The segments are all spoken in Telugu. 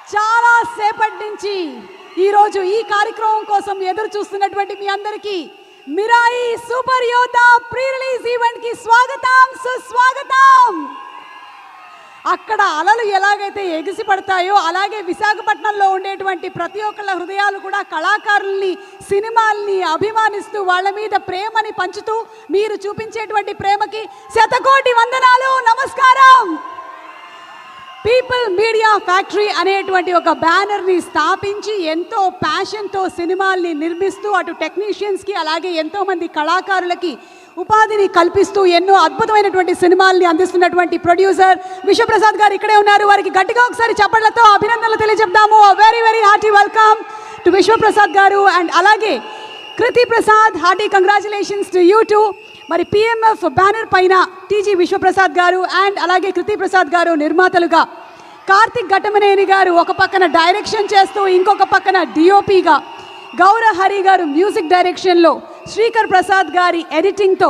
చాలా సేపటి నుంచి ఈరోజు ఈ కార్యక్రమం కోసం ఎదురు చూస్తున్నటువంటి మీ అందరికీ మిరాయి సూపర్ యోధా ప్రీ రిలీజ్ ఈవెంట్ కి స్వాగతం సుస్వాగతం. అక్కడ అలలు ఎలాగైతే ఎగిసి పడతాయో అలాగే విశాఖపట్నంలో ఉండేటువంటి ప్రతి ఒక్కళ్ళ హృదయాలు కూడా కళాకారుల్ని సినిమాల్ని అభిమానిస్తూ వాళ్ళ మీద ప్రేమని పంచుతూ మీరు చూపించేటువంటి ప్రేమకి శతకోటి వందనాలు, నమస్కారం. పీపుల్ మీడియా ఫ్యాక్టరీ అనేటువంటి ఒక బ్యానర్ని స్థాపించి ఎంతో ప్యాషన్తో సినిమాల్ని నిర్మిస్తూ అటు టెక్నీషియన్స్కి అలాగే ఎంతోమంది కళాకారులకి ఉపాధిని కల్పిస్తూ ఎన్నో అద్భుతమైనటువంటి సినిమాల్ని అందిస్తున్నటువంటి ప్రొడ్యూసర్ విశ్వప్రసాద్ గారు ఇక్కడే ఉన్నారు. వారికి గట్టిగా ఒకసారి చప్పట్లతో అభినందనలు తెలియజెప్దాము. Very very hearty welcome to Vishwaprasad గారు. అండ్ అలాగే Kriti Prasad, hearty congratulations to you too. మరి పిఎంఎఫ్ బ్యానర్ పైన టీజీ విశ్వప్రసాద్ గారు అండ్ అలాగే కృతి ప్రసాద్ గారు నిర్మాతలుగా, కార్తిక్ ఘట్టమనేని గారు ఒక పక్కన డైరెక్షన్ చేస్తూ ఇంకొక పక్కన డిఓపిగా, గౌరవ్ హరి గారు మ్యూజిక్ డైరెక్షన్లో, శ్రీకర్ ప్రసాద్ గారి ఎడిటింగ్తో,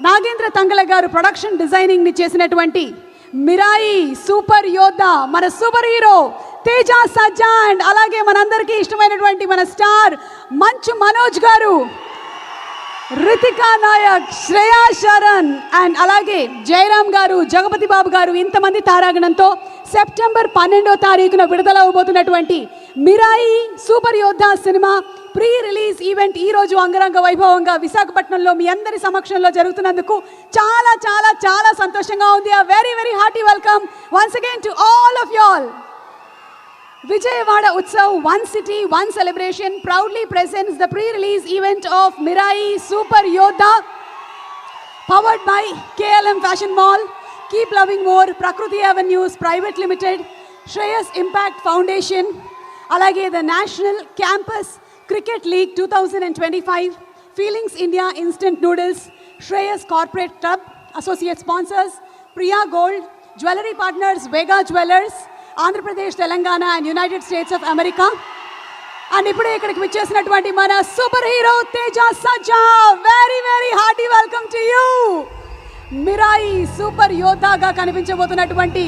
నాగేంద్ర తంగల గారు ప్రొడక్షన్ డిజైనింగ్ని చేసినటువంటి మిరాయి సూపర్ యోధా మన super hero Teja Sajja and అలాగే మనందరికీ ఇష్టమైనటువంటి మన స్టార్ మంచు మనోజ్ గారు, రితికా నాయక్, శ్రేయా శరణ్ అండ్ అలాగే జయరామ్ గారు, జగపతి బాబు గారు, ఇంతమంది తారాగణంతో సెప్టెంబర్ 12వ తారీఖున విడుదల అవబోతున్నటువంటి మిరాయి సూపర్ యోధా సినిమా ప్రీ రిలీజ్ ఈవెంట్ ఈరోజు అంగరంగ వైభవంగా విశాఖపట్నంలో మీ అందరి సమక్షంలో జరుగుతున్నందుకు చాలా చాలా చాలా సంతోషంగా ఉంది. Very very hearty welcome once again to all of you all. Vijayawada Utsav, One City, One Celebration proudly presents the pre-release event of Mirai Super Yodha, powered by KLM Fashion Mall, Keep Loving More, Prakruti Avenues Private Limited, Shreyas Impact Foundation, alage the National Campus Cricket League 2025, Feelings India Instant Noodles, Shreyas Corporate Club, Associate Sponsors, Priya Gold, Jewelry Partners, Vega Jewelers, Andhra Pradesh, Telangana and United States of America. And ipude ikkadiki vichchesinatuvanti mana super hero Teja Sajja, very very hearty welcome to you. Mirai super yodha ga కనిపించబోతున్నటువంటి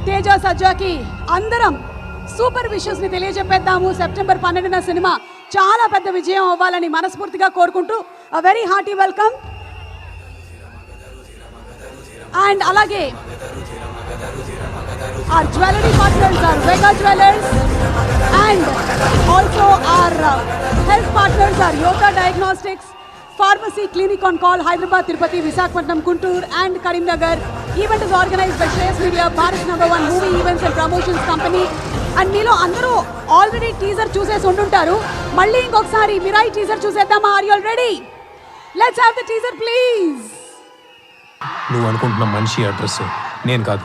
Teja Sajja ki andaram super wishes ని తెలియజెప్పేద్దాము. సెప్టెంబర్ 12న సినిమా చాలా పెద్ద విజయం అవ్వాలని మనస్ఫూర్తిగా కోరుకుంటూ a very hearty welcome. And alage our jewelry partners are Vega Jewelers and also our health partners are Yoga Diagnostics, Pharmacy Clinic on Call, Hyderabad, Tirupati, Visakhapatnam, Guntur and Karimnagar. Event is organized by Shreyas Media, Bharat #1 movie events and promotions company. And మీలో అందరూ ఆల్రెడీ టీజర్ చూసేసి ఉంటుంటారు. మళ్ళీ ఇంకొకసారి మిరాయి టీజర్ చూసేద్దామా? Are you all ready? Let's have the teaser please. నువ్వు అనుకుంటున్న మనిషి అడ్రస్ నేను కాదు.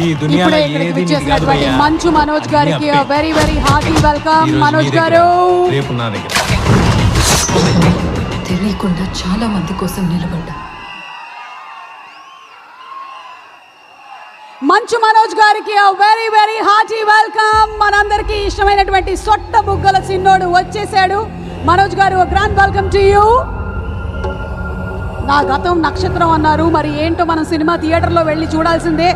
ఈ దునియాలో ఏది కాదు భయ్యా. మంచు మనోజ్ గారికి very very hearty welcome. Manoj గారు రేపు నా దగ్గర తెలియకుండా చాలా మంది కోసం నిలబడ్డా. మంచు మనోజ్ గారికి వెరీ వెరీ హార్టీ వెల్కమ్. మనందరికీ ఇష్టమైనటువంటి సొట్ట బుగ్గల చిన్నోడు వచ్చేసాడు. మనోజ్ గారు గ్రాండ్ వెల్కమ్ టు యూ. నా గతం నక్షత్రం అన్నారు, మరి ఏంటో మనం సినిమా థియేటర్లో వెళ్ళి చూడాల్సిందే.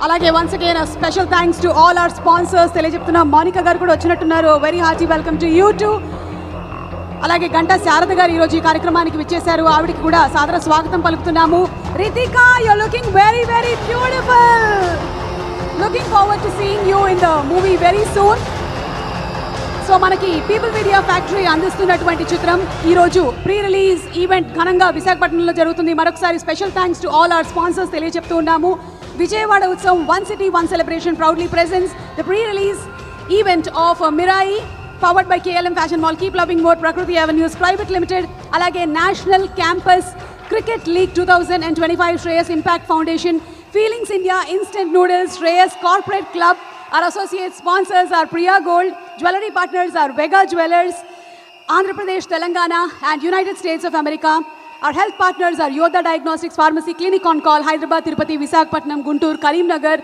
అలాగే once again special thanks to all our sponsors తెలియజెప్తున్న మౌనిక గారు కూడా వచ్చినట్టున్నారు. వెరీ హార్టీ వెల్కమ్ టు యూ టూ. అలాగే గంటా శారద గారు ఈరోజు ఈ కార్యక్రమానికి విచ్చేశారు, ఆవిడికి కూడా సాదర స్వాగతం పలుకుతున్నాము. Ritika, you looking very very beautiful. Looking forward to seeing you in the movie very soon. So మనకి పీపుల్ మీడియా ఫ్యాక్టరీ అందిస్తున్నటువంటి చిత్రం ఈరోజు ప్రీ రిలీజ్ ఈవెంట్ ఘనంగా విశాఖపట్నంలో జరుగుతుంది. మరొకసారి special thanks to all our sponsors తెలియజెప్తూ ఉన్నాము. Vijayawada Utsav, One City, One Celebration proudly presents the pre-release event of Mirai, powered by KLM Fashion Mall, Keep Loving More, Prakruti Avenues Private Limited, alage National Campus Cricket League 2025, Shreyas Impact Foundation, Feelings India Instant Noodles, Shreyas Corporate Club. Our associate sponsors are Priya Gold, Jewelry Partners are Vega Jewelers, Andhra Pradesh, Telangana and United States of America. Our health partners are Yoga Diagnostics, Pharmacy Clinic on Call, Hyderabad, Tirupati, Visakhapatnam, Guntur, Karimnagar.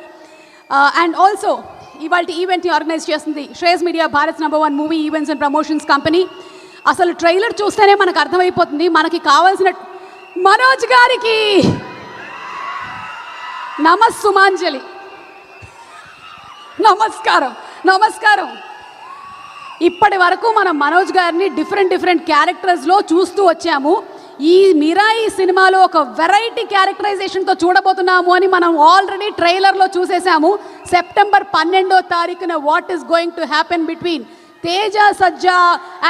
And also, ఇవాల్టి ఈవెంట్ని ఆర్గనైజ్ చేస్తుంది Shreyas media, Bharat #1 movie events and promotions company. అసలు ట్రైలర్ చూస్తేనే మనకు అర్థమైపోతుంది మనకి కావాల్సిన మనోజ్ గారికి నమస్సుమాంజలి. నమస్కారం నమస్కారం. ఇప్పటి వరకు మనం మనోజ్ గారిని డిఫరెంట్ క్యారెక్టర్స్లో చూస్తూ వచ్చాము. ఈ మిరాయి సినిమాలో ఒక వెరైటీ క్యారెక్టరైజేషన్తో చూడబోతున్నాము అని మనం ఆల్రెడీ ట్రైలర్లో చూసేసాము. సెప్టెంబర్ 12వ తారీఖున what is going to happen between Teja Sajja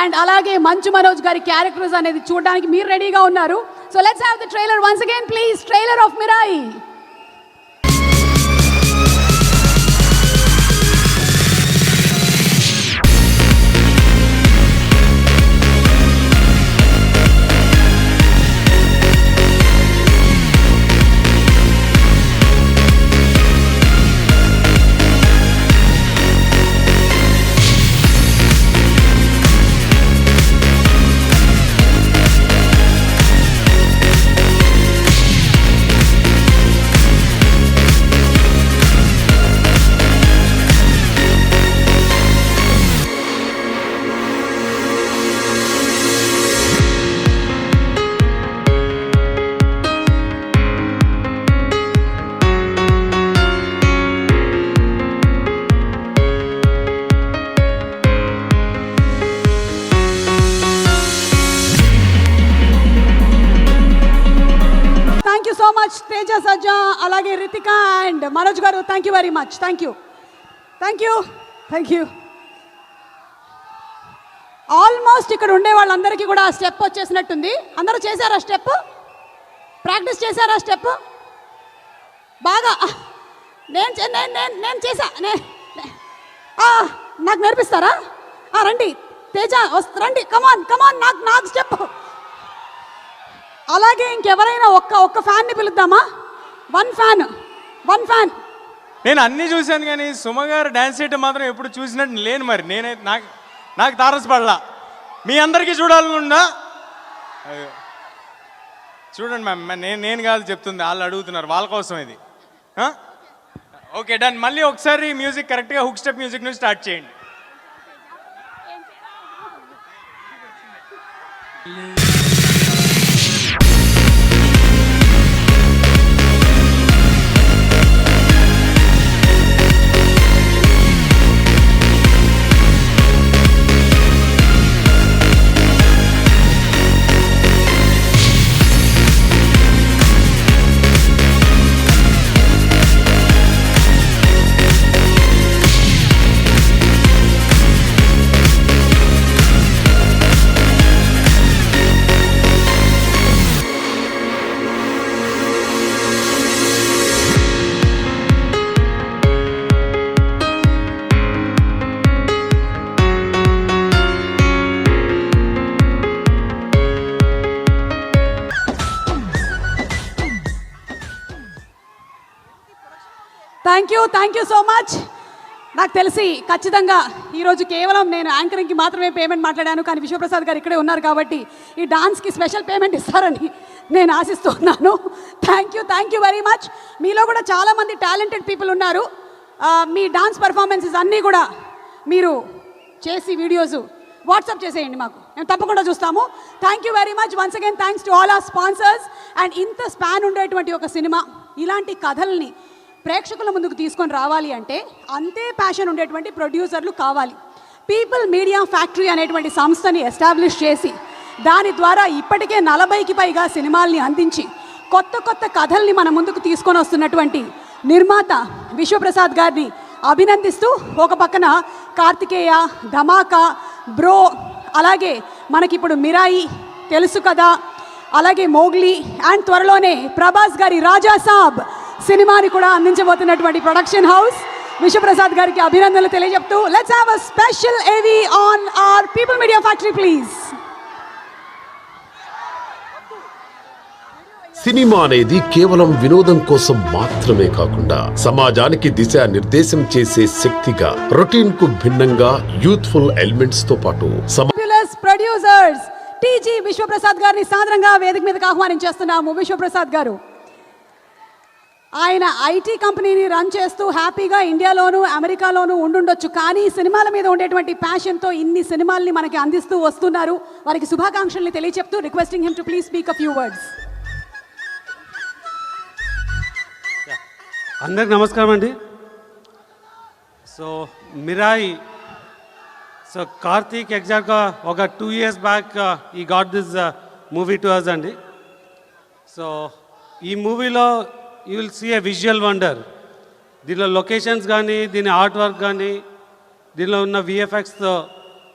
and అలాగే మంచు మనోజ్ గారి క్యారెక్టర్స్ అనేది చూడడానికి మీరు రెడీగా ఉన్నారు. So let's have the trailer once again please. Trailer of Mirai. So much Teja Sajja అలాగే రితిక అండ్ మనోజ్ గారు. Thank you very much. Thank you. Almost ఇక్కడ ఉండే వాళ్ళందరికీ కూడా ఆ స్టెప్ వచ్చేసినట్టుంది. అందరూ చేశారా స్టెప్? ప్రాక్టీస్ చేశారా స్టెప్? బాగా నేను చేశా. నాకు నేర్పిస్తారా? రండి తేజ రండి. కమాన్ నాకు స్టెప్. అలాగే ఇంకెవరైనా ఒక్క ఫ్యాన్ని పిలుద్దామా? One fan. నేను అన్నీ చూశాను కానీ సుమ గారు డ్యాన్స్ చేయటం మాత్రం ఎప్పుడు చూసినట్టు లేను. మరి నేనే నాకు తారసపడలా. మీ అందరికీ చూడాలనున్నా చూడండి మ్యామ్. నేను కాదు చెప్తుంది, వాళ్ళు అడుగుతున్నారు, వాళ్ళ కోసం ఇది. Okay done. మళ్ళీ ఒకసారి మ్యూజిక్ కరెక్ట్గా హుక్ స్టెప్ మ్యూజిక్ నుంచి స్టార్ట్ చేయండి. Thank you so much. నాకు తెలిసి ఖచ్చితంగా ఈరోజు కేవలం నేను యాంకరింగ్కి మాత్రమే పేమెంట్ మాట్లాడాను, కానీ విశ్వప్రసాద్ గారు ఇక్కడే ఉన్నారు కాబట్టి ఈ డాన్స్కి స్పెషల్ పేమెంట్ ఇస్తారని నేను ఆశిస్తున్నాను. Thank you very much. మీలో కూడా చాలామంది టాలెంటెడ్ పీపుల్ ఉన్నారు. మీ డాన్స్ పర్ఫార్మెన్సెస్ అన్నీ కూడా మీరు చేసి వీడియోస్ వాట్సాప్ చేసేయండి మాకు, మేము తప్పకుండా చూస్తాము. Thank you very much. Once again thanks to all are sponsors. And ఇంత స్పాన్ ఉండేటువంటి ఒక సినిమా, ఇలాంటి కథల్ని ప్రేక్షకుల ముందుకు తీసుకొని రావాలి అంటే అంతే ప్యాషన్ ఉండేటువంటి ప్రొడ్యూసర్లు కావాలి. పీపుల్ మీడియా ఫ్యాక్టరీ అనేటువంటి సంస్థని ఎస్టాబ్లిష్ చేసి దాని ద్వారా ఇప్పటికే 40కి పైగా సినిమాల్ని అందించి కొత్త కథల్ని మన ముందుకు తీసుకొని వస్తున్నటువంటి నిర్మాత విశ్వప్రసాద్ గారిని అభినందిస్తూ, ఒక పక్కన కార్తికేయ, ధమాకా, బ్రో, అలాగే మనకిప్పుడు మిరాయి తెలుసు కదా, అలాగే మోగ్లీ అండ్ త్వరలోనే ప్రభాస్ గారి రాజా సాబ్ సినిమాని కూడా అందించబోతున్నటువంటి ప్రొడక్షన్ హౌస్ విశ్వప్రసాద్ గారికి అభినందనలు తెలియజెప్తూ లెట్స్ హావ్ అ స్పెషల్ ఏవి on our people Media factory please. Cinema అనేది కేవలం వినోదం కోసం మాత్రమే కాకుండా సమాజానికి దిశానిర్దేశం చేసే శక్తిగా, రొటీన్ కు భిన్నంగా యూత్ఫుల్ ఎలిమెంట్స్ తో పాటు ప్రొడ్యూసర్స్ టీజీ విశ్వప్రసాద్ గారిని సాదరంగా వేదిక మీదకి ఆహ్వానించేస్తున్నాము. విశ్వప్రసాద్ గారు ఆయన ఐటీ కంపెనీని రన్ చేస్తూ హ్యాపీగా ఇండియాలోనూ అమెరికాలోనూ ఉండుండొచ్చు, కానీ సినిమాల మీద ఉండేటువంటి ప్యాషన్తో ఇన్ని సినిమాల్ని మనకి అందిస్తూ వస్తున్నారు. వారికి శుభాకాంక్షల్ని తెలియచెప్తూ requesting him to please speak a few words. అందరికి నమస్కారం అండి. సో మిరాయి, సో కార్తీక్ ఎగ్జాక్ట్గా ఒక 2 years బ్యాక్ ఈ got this movie to us అండి. సో ఈ మూవీలో you will see a visual wonder. దీనిలో లొకేషన్స్ కానీ, దీని ఆర్ట్ వర్క్ కానీ, దీనిలో ఉన్న విఎఫ్ఎక్స్తో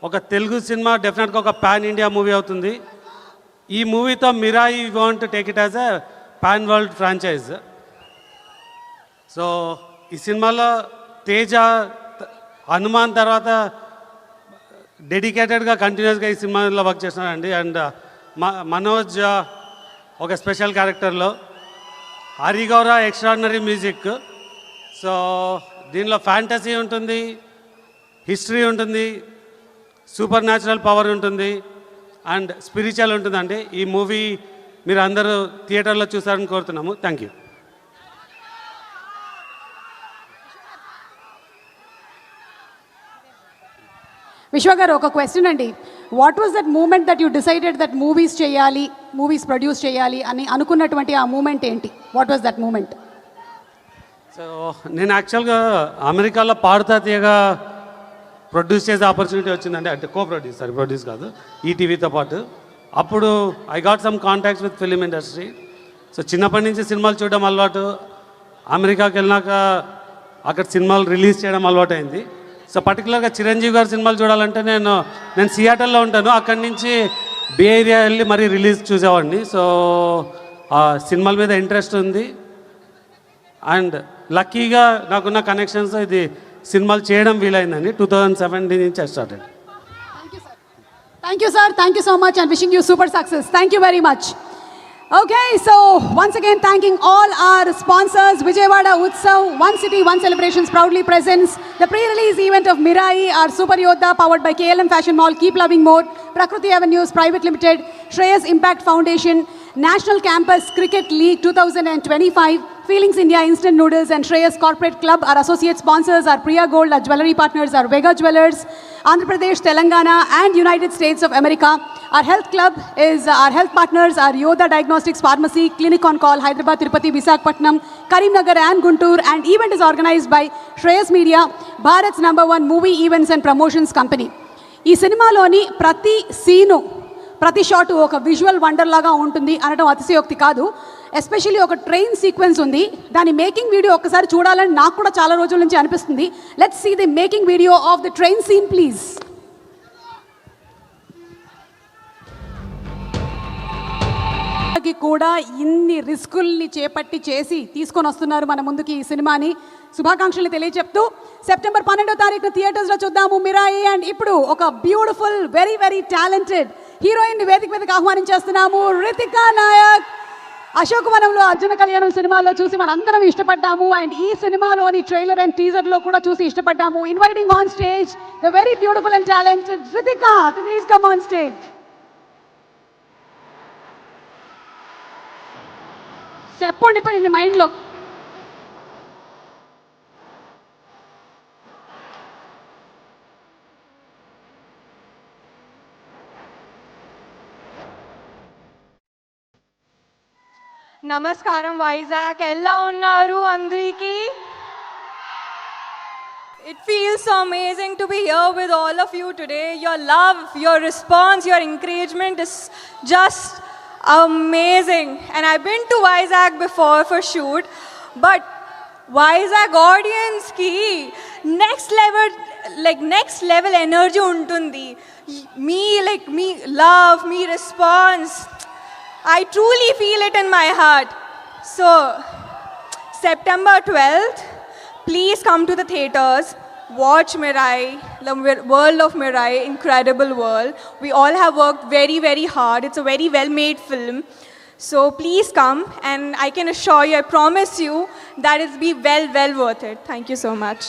ఒక తెలుగు సినిమా డెఫినెట్గా ఒక పాన్ ఇండియా మూవీ అవుతుంది. ఈ మూవీతో Mirai want to take it as a pan world franchise. So ఈ సినిమాలో తేజ, హనుమాన్ తర్వాత డెడికేటెడ్గా కంటిన్యూస్గా ఈ సినిమాలో వర్క్ చేస్తున్నారండి. అండ్ మనోజ్ ఒక స్పెషల్ క్యారెక్టర్లో, హరిగౌర ఎక్స్ట్రాడినరీ మ్యూజిక్. సో దీనిలో ఫ్యాంటసీ ఉంటుంది, హిస్టరీ ఉంటుంది, సూపర్ న్యాచురల్ పవర్ ఉంటుంది అండ్ స్పిరిచువల్ ఉంటుందండి. ఈ మూవీ మీరు అందరూ థియేటర్లో చూసారని కోరుతున్నాము. Thank you. విశ్వ గారు, ఒక క్వశ్చన్ అండి. What was that moment that you decided that movies చేయాలి, మూవీస్ ప్రొడ్యూస్ చేయాలి అని అనుకున్నటువంటి ఆ మూమెంట్ ఏంటి? What was that moment? So నేను యాక్చువల్గా అమెరికాలో పాడుతా తీయగా ప్రొడ్యూస్ చేసే ఆపర్చునిటీ వచ్చిందండి. అంటే ప్రొడ్యూస్ కాదు, ఈటీవీతో పాటు. అప్పుడు I got some contacts with film industry. So చిన్నప్పటి నుంచి సినిమాలు చూడడం అలవాటు. అమెరికాకి వెళ్ళినాక అక్కడ సినిమాలు రిలీజ్ చేయడం అలవాటు అయింది. సో పర్టికులర్గా చిరంజీవి గారి సినిమాలు చూడాలంటే నేను సియాటల్లో ఉంటాను. అక్కడి నుంచి బే ఏరియా వెళ్ళి మరీ రిలీజ్ చూసేవాడిని. సో ఆ సినిమాల మీద ఇంట్రెస్ట్ ఉంది. అండ్ లక్కీగా నాకున్న కనెక్షన్స్ ఇది సినిమాలు చేయడం వీలైందండి. 2017 నుంచి స్టార్ట్ అయ్యింది. Thank you, sir. Thank you so much and wishing you super success. Thank you very much. Okay, so once again thanking all our sponsors. Vijayawada Utsav, One City, One Celebrations proudly presents the pre-release event of Mirai, our Super Yodha, powered by KLM Fashion Mall, Keep Loving More, Prakriti Avenues Private Limited, Shreyas Impact Foundation, National Campus Cricket League 2025, Feelings India Instant Noodles and Shreyas Corporate Club. Our associate sponsors are Priya Gold, our jewelry partners are Vega Jewelers, Andhra Pradesh, Telangana and United States of America. Our health club is, our health partners are Yodha Diagnostics Pharmacy, Clinic on Call, Hyderabad, Tirupati, Visakhapatnam, Karimnagar and Guntur. And event is organized by Shreyas Media, Bharat's #1 movie events and promotions company. ఈ సినిమాలోని ప్రతి సీను, ప్రతి షాట్ ఒక విజువల్ వండర్ లాగా ఉంటుంది అనడం అతిశయోక్తి కాదు. ఎస్పెషల్లీ ఒక ట్రైన్ సీక్వెన్స్ ఉంది. దాని మేకింగ్ వీడియో ఒకసారి చూడాలని నాకు కూడా చాలా రోజుల నుంచి అనిపిస్తుంది. Let's see the making video of the train scene please. కూడా ఇన్ని రిస్కుల్ని చేపట్టి చేసి తీసుకొని వస్తున్నారు మన ముందుకి ఈ సినిమాని. శుభాకాంక్షలు తెలియజెప్తూ సెప్టెంబర్ 12వ తారీఖున థియేటర్స్లో చూద్దాము మిరాయి. అండ్ ఇప్పుడు ఒక beautiful, very very talented heroine వేదిక మీదకి ఆహ్వానించేస్తున్నాము. రితికా నాయక్. అశోక్ వనంలో, అర్జున కళ్యాణం సినిమాలో చూసి మనందరం ఇష్టపడ్డాము. అండ్ ఈ సినిమాలోని ట్రైలర్ అండ్ టీజర్లో కూడా చూసి ఇష్టపడ్డాము. Inviting on stage the very beautiful and talented Ritika. Please come on stage. చెప్పండి పని మైండ్లో. నమస్కారం వైజాగ్, ఎలా ఉన్నారు అందరికీ? It feels so amazing to be here with all of you today. Your love, your response, your encouragement is just amazing. And I've been to Vizag before for shoot, but Vizag audience ki next level energy untundi. Me love, me response. I truly feel it in my heart. So September 12th, please come to the theaters. Watch Mirai, the world of Mirai, incredible world. We all have worked very, very hard. It's a very well-made film. So please come, and I can assure you, I promise you, that it'll be well worth it. Thank you so much.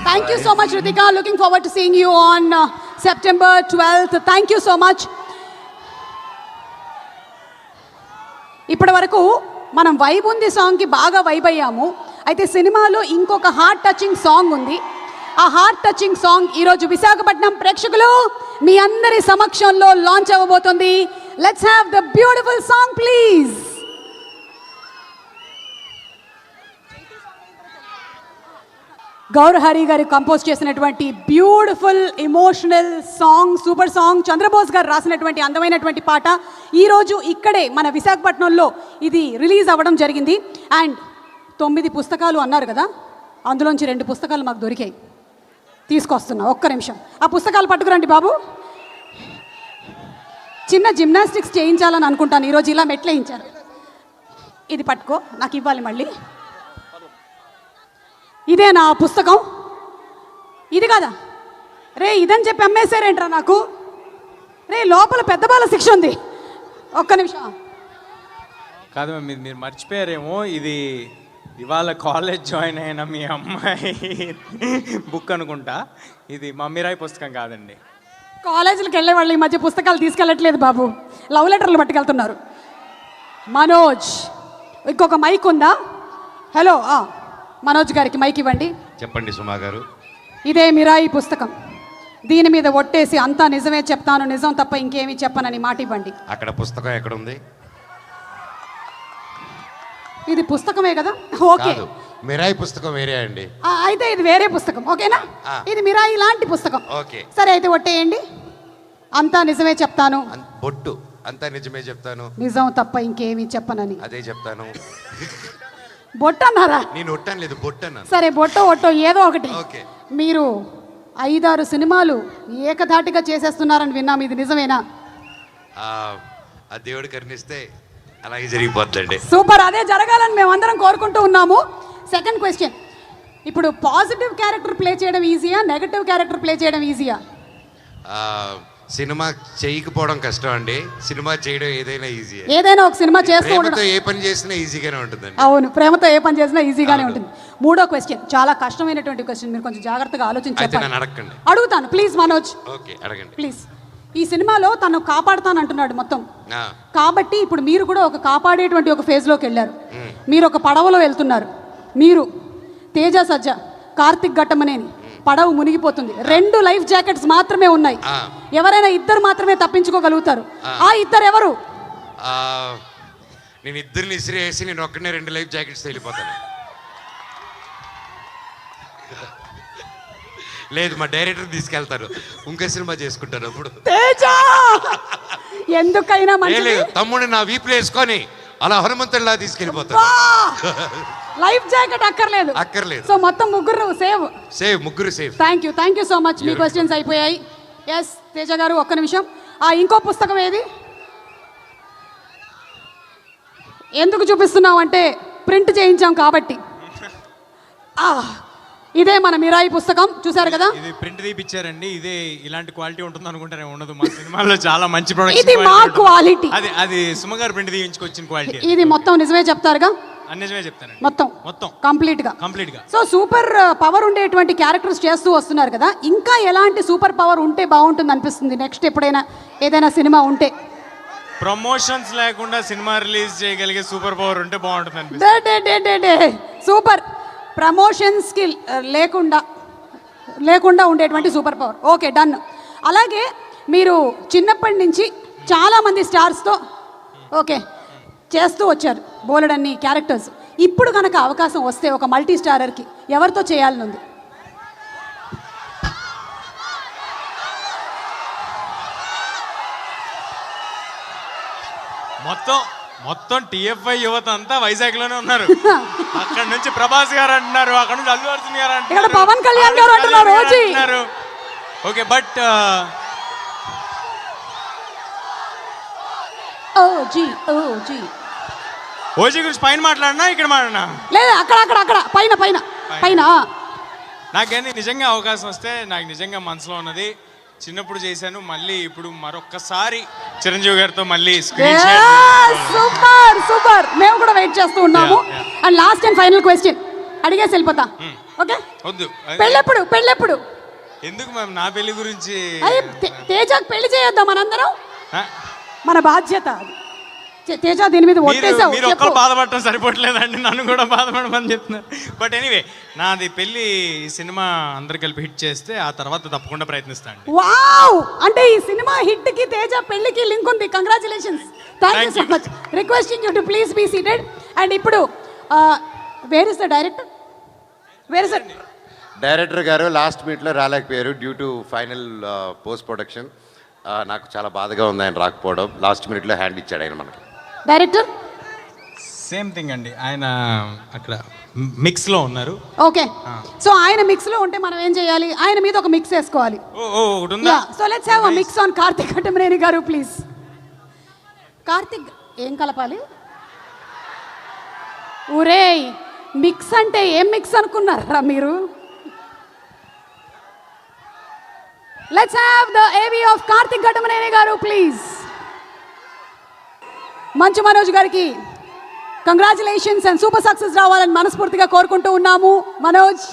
Thank you so much, Ritika. Looking forward to seeing you on September 12th. Thank you so much. ఇప్పటి వరకు మనం వైబ్ ఉంది సాంగ్కి బాగా వైబ్ అయ్యాము. అయితే సినిమాలో ఇంకొక హార్ట్ టచింగ్ సాంగ్ ఉంది. ఆ హార్ట్ టచింగ్ సాంగ్ ఈరోజు విశాఖపట్నం ప్రేక్షకులు మీ అందరి సమక్షంలో లాంచ్ అవ్వబోతుంది. Let's have the beautiful song please. Gowrahari గారు కంపోజ్ చేసినటువంటి beautiful emotional song, super song, Chandrabose గారు రాసినటువంటి అందమైనటువంటి పాట ఈరోజు ఇక్కడే మన విశాఖపట్నంలో ఇది రిలీజ్ అవ్వడం జరిగింది. అండ్ 9 పుస్తకాలు అన్నారు కదా, అందులోంచి 2 పుస్తకాలు మాకు దొరికాయి, తీసుకొస్తున్నా. ఒక్క నిమిషం ఆ పుస్తకాలు పట్టుకురండి బాబు. చిన్న జిమ్నాస్టిక్స్ చేయించాలని అనుకుంటాను, ఈరోజు ఇలా మెట్లు వేయించారు. ఇది పట్టుకో, నాకు ఇవ్వాలి మళ్ళీ. ఇదే నా పుస్తకం, ఇది కదా రే, ఇదని చెప్పి అమ్మేశారేంట్రా నాకు. రే లోపల పెద్ద బాల శిక్ష ఉంది. ఒక్క నిమిషం. కాదు మ్యామ్, మీరు మర్చిపోయారేమో, ఇది ఇవాళ కాలేజ్ జాయిన్ అయిన మీ అమ్మాయి బుక్ అనుకుంటా. ఇది మమ్మీరాయ్ పుస్తకం కాదండి. కాలేజీలకు వెళ్ళే వాళ్ళు ఈ మధ్య పుస్తకాలు తీసుకెళ్ళట్లేదు బాబు, లవ్ లెటర్లు పట్టుకెళ్తున్నారు. మనోజ్, ఇంకొక మైక్ ఉందా? హలో, మనోజ్ గారికి మైక్ ఇవ్వండి. చెప్పండి సుమా గారు. ఇదే మిరాయి పుస్తకం, దీని మీద ఒట్టేసి అంతా నిజమే చెప్తాను, నిజం తప్ప ఇంకేమీ చెప్పనని మాట ఇవ్వండి. అక్కడ పుస్తకం ఎక్కడ ఉంది? ఇది పుస్తకమే కదా, ఓకే. కాదు, మిరాయి పుస్తకం వేరే అండి. అయితే ఇది వేరే పుస్తకం, ఓకేనా? ఇది మిరాయి లాంటి పుస్తకం. ఓకే సరే, అయితే ఒట్టేయండి. అంతా నిజమే చెప్తాను, బొట్టు అంతా నిజమే చెప్తాను, నిజం తప్ప ఇంకేమీ చెప్పనని. అదే చెప్తాను. బొట్టు అన్నారా? నేను ఒట్టాను లేదు, బొట్టు అన్నాను. సరే, బొట్టో ఒట్టో ఏదో ఒకటి. ఓకే. మీరు 5-6 సినిమాలు ఏకధాటిగా చేసేస్తున్నారని విన్నాం, ఇది నిజమేనా? ఆ దేవుడు కరుణిస్తే అలాగే జరిగిపోతుందండి. సూపర్, అదే జరగాలని మేమందరం కోరుకుంటూ ఉన్నాము. సెకండ్ క్వశ్చన్, ఇప్పుడు పాజిటివ్ క్యారెక్టర్ ప్లే చేయడం ఈజీయా, నెగటివ్ క్యారెక్టర్ ప్లే చేయడం ఈజీయా? సినిమా చేయకపోవడం కష్టం అండి, సినిమా చేయడం ఏదైనా ఈజీ. ఏదైనా ఒక సినిమా చేస్తూ ఉండడం, ఏ పని చేసినా ఈజీగానే ఉంటుందండి. అవును, ప్రేమతో ఏ పని చేసినా ఈజీగానే ఉంటుంది. మూడో క్వశ్చన్ చాలా కష్టమైనటువంటి క్వశ్చన్, మీరు కొంచెం జాగ్రత్తగా ఆలోచించి అయితే చెప్పండి. నన్ను అడగండి. అడుగుతాను ప్లీజ్ మనోజ్. ఓకే, అడగండి ప్లీజ్. ఈ సినిమాలో తను కాపాడుతానంటున్నాడు మొత్తం, ఆ, కాబట్టి ఇప్పుడు మీరు కూడా ఒక కాపాడేటువంటి ఒక ఫేజ్లోకి వెళ్ళారు. మీరు ఒక పడవలో వెళ్తున్నారు, మీరు తేజ సజ్జ, కార్తిక్ ఘట్టమనేని, పడవ మునిగిపోతుంది, 2 లైఫ్ జాకెట్స్ మాత్రమే ఉన్నాయి. ఎవరైనా 2 మాత్రమే తప్పించుకోగలుగుతారు. ఆ 2 ఎవరు? నేను ఇద్దరిని ఇసిరేసి నేను ఒక్కనే 2 లైఫ్ జాకెట్స్ వెళ్ళిపోతాను. లేదు, మా డైరెక్టర్ తీసుకెళ్తారు, ఇంకో సినిమా చేసుకుంటారు అప్పుడు. తేజ ఎందుకైనా మంచిది, తమ్ముడిని నా వీపులో వేసుకొని అలా హనుమంతుడిలా తీసుకెళ్ళిపోతారు. లైఫ్ జాకెట్ అక్కర్లేదు. సో మొత్తం ముగ్గురు సేవ్. ముగ్గురు save. Thank you so much. Me questions అయిపోయాయి. ఎస్ తేజ గారు, ఒక్క నిమిషం. ఇంకో పుస్తకం ఏది? ఎందుకు చూపిస్తున్నాం అంటే ప్రింట్ చేయించాం కాబట్టి. ఇదే మన మిరాయి పుస్తకం, చూసారు కదా. ఇది ప్రింట్ తీపిచ్చారండి, ఇదే ఇలాంటి క్వాలిటీ ఉంటుంది అనుకుంటారే, ఉండదు. మా సినిమాలో చాలా మంచి ప్రొడక్షన్. ఇది మా క్వాలిటీ. అది సుమగారు ప్రింట్ తీయించుకొచ్చిన క్వాలిటీ. ఇది మొత్తం నిజమే చెప్తారుగా? నిజమే చెప్తానండి, మొత్తం కంప్లీట్ గా. సో సూపర్ పవర్ ఉండేటువంటి క్యారెక్టర్స్ చేస్తూ వస్తున్నారు కదా, ఇంకా ఎలాంటి సూపర్ పవర్ ఉంటే బాగుంటుంది అనిపిస్తుంది నెక్స్ట్ ఎప్పుడైనా ఏదైనా సినిమా ఉంటే? ప్రమోషన్స్ లేకుండా సినిమా రిలీజ్ చేయగలిగే సూపర్ పవర్ ఉంటే బాగుంటుంది అనిపిస్తుంది. సూపర్ ప్రమోషన్స్ కి లేకుండా ఉండేటువంటి సూపర్ పవర్. Okay, done. అలాగే మీరు చిన్నప్పటి నుంచి చాలామంది స్టార్స్తో ఓకే చేస్తూ వచ్చారు, బోలెడన్ని క్యారెక్టర్స్. ఇప్పుడు కనుక అవకాశం వస్తే ఒక మల్టీ స్టారర్కి ఎవరితో చేయాలని ఉంది? మొత్తం టిఎఫ్ఐ యువత అంతా వైజాగ్ లోనే ఉన్నారు. అక్కడ నుంచి ప్రభాస్ గారు అంటున్నారు, అక్కడ నుంచి అల్లు అర్జున్ గారు అంటున్నారు, పవన్ కళ్యాణ్ గారు అంటున్నారు. ఓకే, బట్ ఓజీ గురించి పైన మాట్లాడినా ఇక్కడ మాట్లాడినా లేదు, అక్కడ పైన. నాకేంటి నిజంగా అవకాశం వస్తే, నాకు నిజంగా మనసులో ఉన్నది, చిన్నప్పుడు చేశాను, మళ్ళీ ఇప్పుడు మరొక్కసారి చిరంజీవి గారితో మళ్ళీ స్క్రీన్ సూపర్. మేము కూడా వెయిట్ చేస్తూ ఉన్నాము. And last and final question అడిగేసి వెళ్ళిపోతా. ఓకే, వద్దు. పెళ్ళెప్పుడు? ఎందుకు మ్యామ్, నా పెళ్లి గురించి? తేజకు పెళ్లి చేయొద్దా మనందరం? మన బాధ్యత అది. తేజ దీని మీద మీరు ఒట్టేసావు మీరు చెప్పు. ఒక్కరు బాధపడటం సరిపోవట్లేదండి, నన్ను కూడా బాధపడమని చెప్తున్నారు. బట్ ఎనీవే, నాది పెళ్ళి సినిమా అందరు కలిపి హిట్ చేస్తే ఆ తర్వాత తప్పకుండా ప్రయత్నిస్తాను. వావ్, అంటే ఈ సినిమా హిట్ కి తేజ పెళ్లికి లింక్ ఉంది. Congratulations. Thank you Thank so you. Much. Requesting you to please be seated. And ఇప్పుడు where is the director? Where is director గారు లాస్ట్ మీట్లో రాలేకపోయారు due to final post production. నాకు చాలా బాధగా ఉంది ఆయన రాకపోవడం. లాస్ట్ మినిట్లో హ్యాండ్ ఇచ్చాడు ఆయన మనకి. డైరెక్టర్? సేమ్ థింగ్ అండి, ఆయన అక్కడ మిక్స్లో ఉన్నారు. ఓకే, సో ఆయన మిక్స్ లో ఉంటే మనం ఏం చేయాలి? ఆయన మీద ఒక మిక్స్ వేసుకోవాలి. ఓ ఒకటి ఉందా? So let's have a mix on Karthik Ghattamaneni గారు ప్లీజ్. కార్తిక్ ఏం కలపాలి? ఊరేయ్, మిక్స్ అంటే ఏం మిక్స్ అనుకున్నారా మీరు? లెట్స్ హావ్ ద ఏవి ఆఫ్ కార్తిక్ ఘట్టమనేని గారు ప్లీజ్. మంచు మనోజ్ గారికి కంగ్రాచులేషన్స్ అండ్ సూపర్ సక్సెస్ రావాలని మనస్ఫూర్తిగా కోరుకుంటూ ఉన్నాము. Manoj,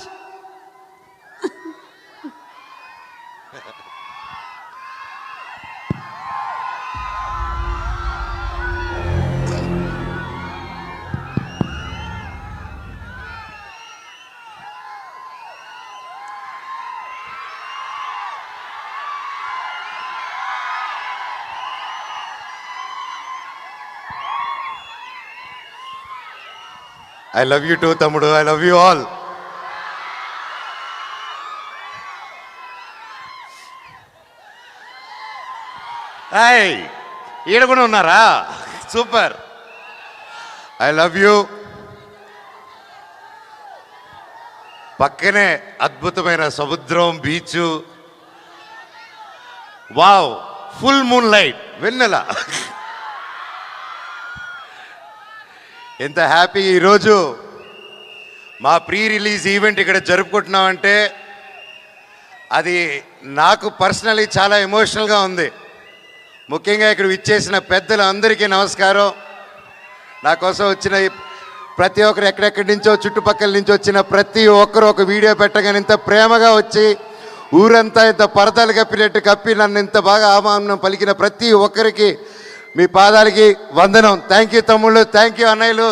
I love you too తమ్ముడు, ఐ లవ్ యూ ఆల్. ఈడ కూడా ఉన్నారా? Super, I love you. పక్కనే అద్భుతమైన సముద్రం, beach, wow, full moon light, వెన్నెల. ఎంత హ్యాపీ ఈరోజు మా ప్రీ రిలీజ్ ఈవెంట్ ఇక్కడ జరుపుకుంటున్నామంటే అది నాకు పర్సనలీ చాలా ఎమోషనల్గా ఉంది. ముఖ్యంగా ఇక్కడ విచ్చేసిన పెద్దలు అందరికీ నమస్కారం. నా కోసం వచ్చిన ప్రతి ఒక్కరు, ఎక్కడెక్కడి నుంచో చుట్టుపక్కల నుంచి వచ్చిన ప్రతి ఒక్కరు ఒక వీడియో పెట్టగానే ఇంత ప్రేమగా వచ్చి ఊరంతా ఇంత పరదాలు కప్పినట్టు కప్పి నన్ను ఇంత బాగా ఆహ్వానం పలికిన ప్రతి ఒక్కరికి మీ పాదాలకి వందనం. థ్యాంక్ యూ తమ్ముళ్ళు, థ్యాంక్ యూ అన్నయ్యలు.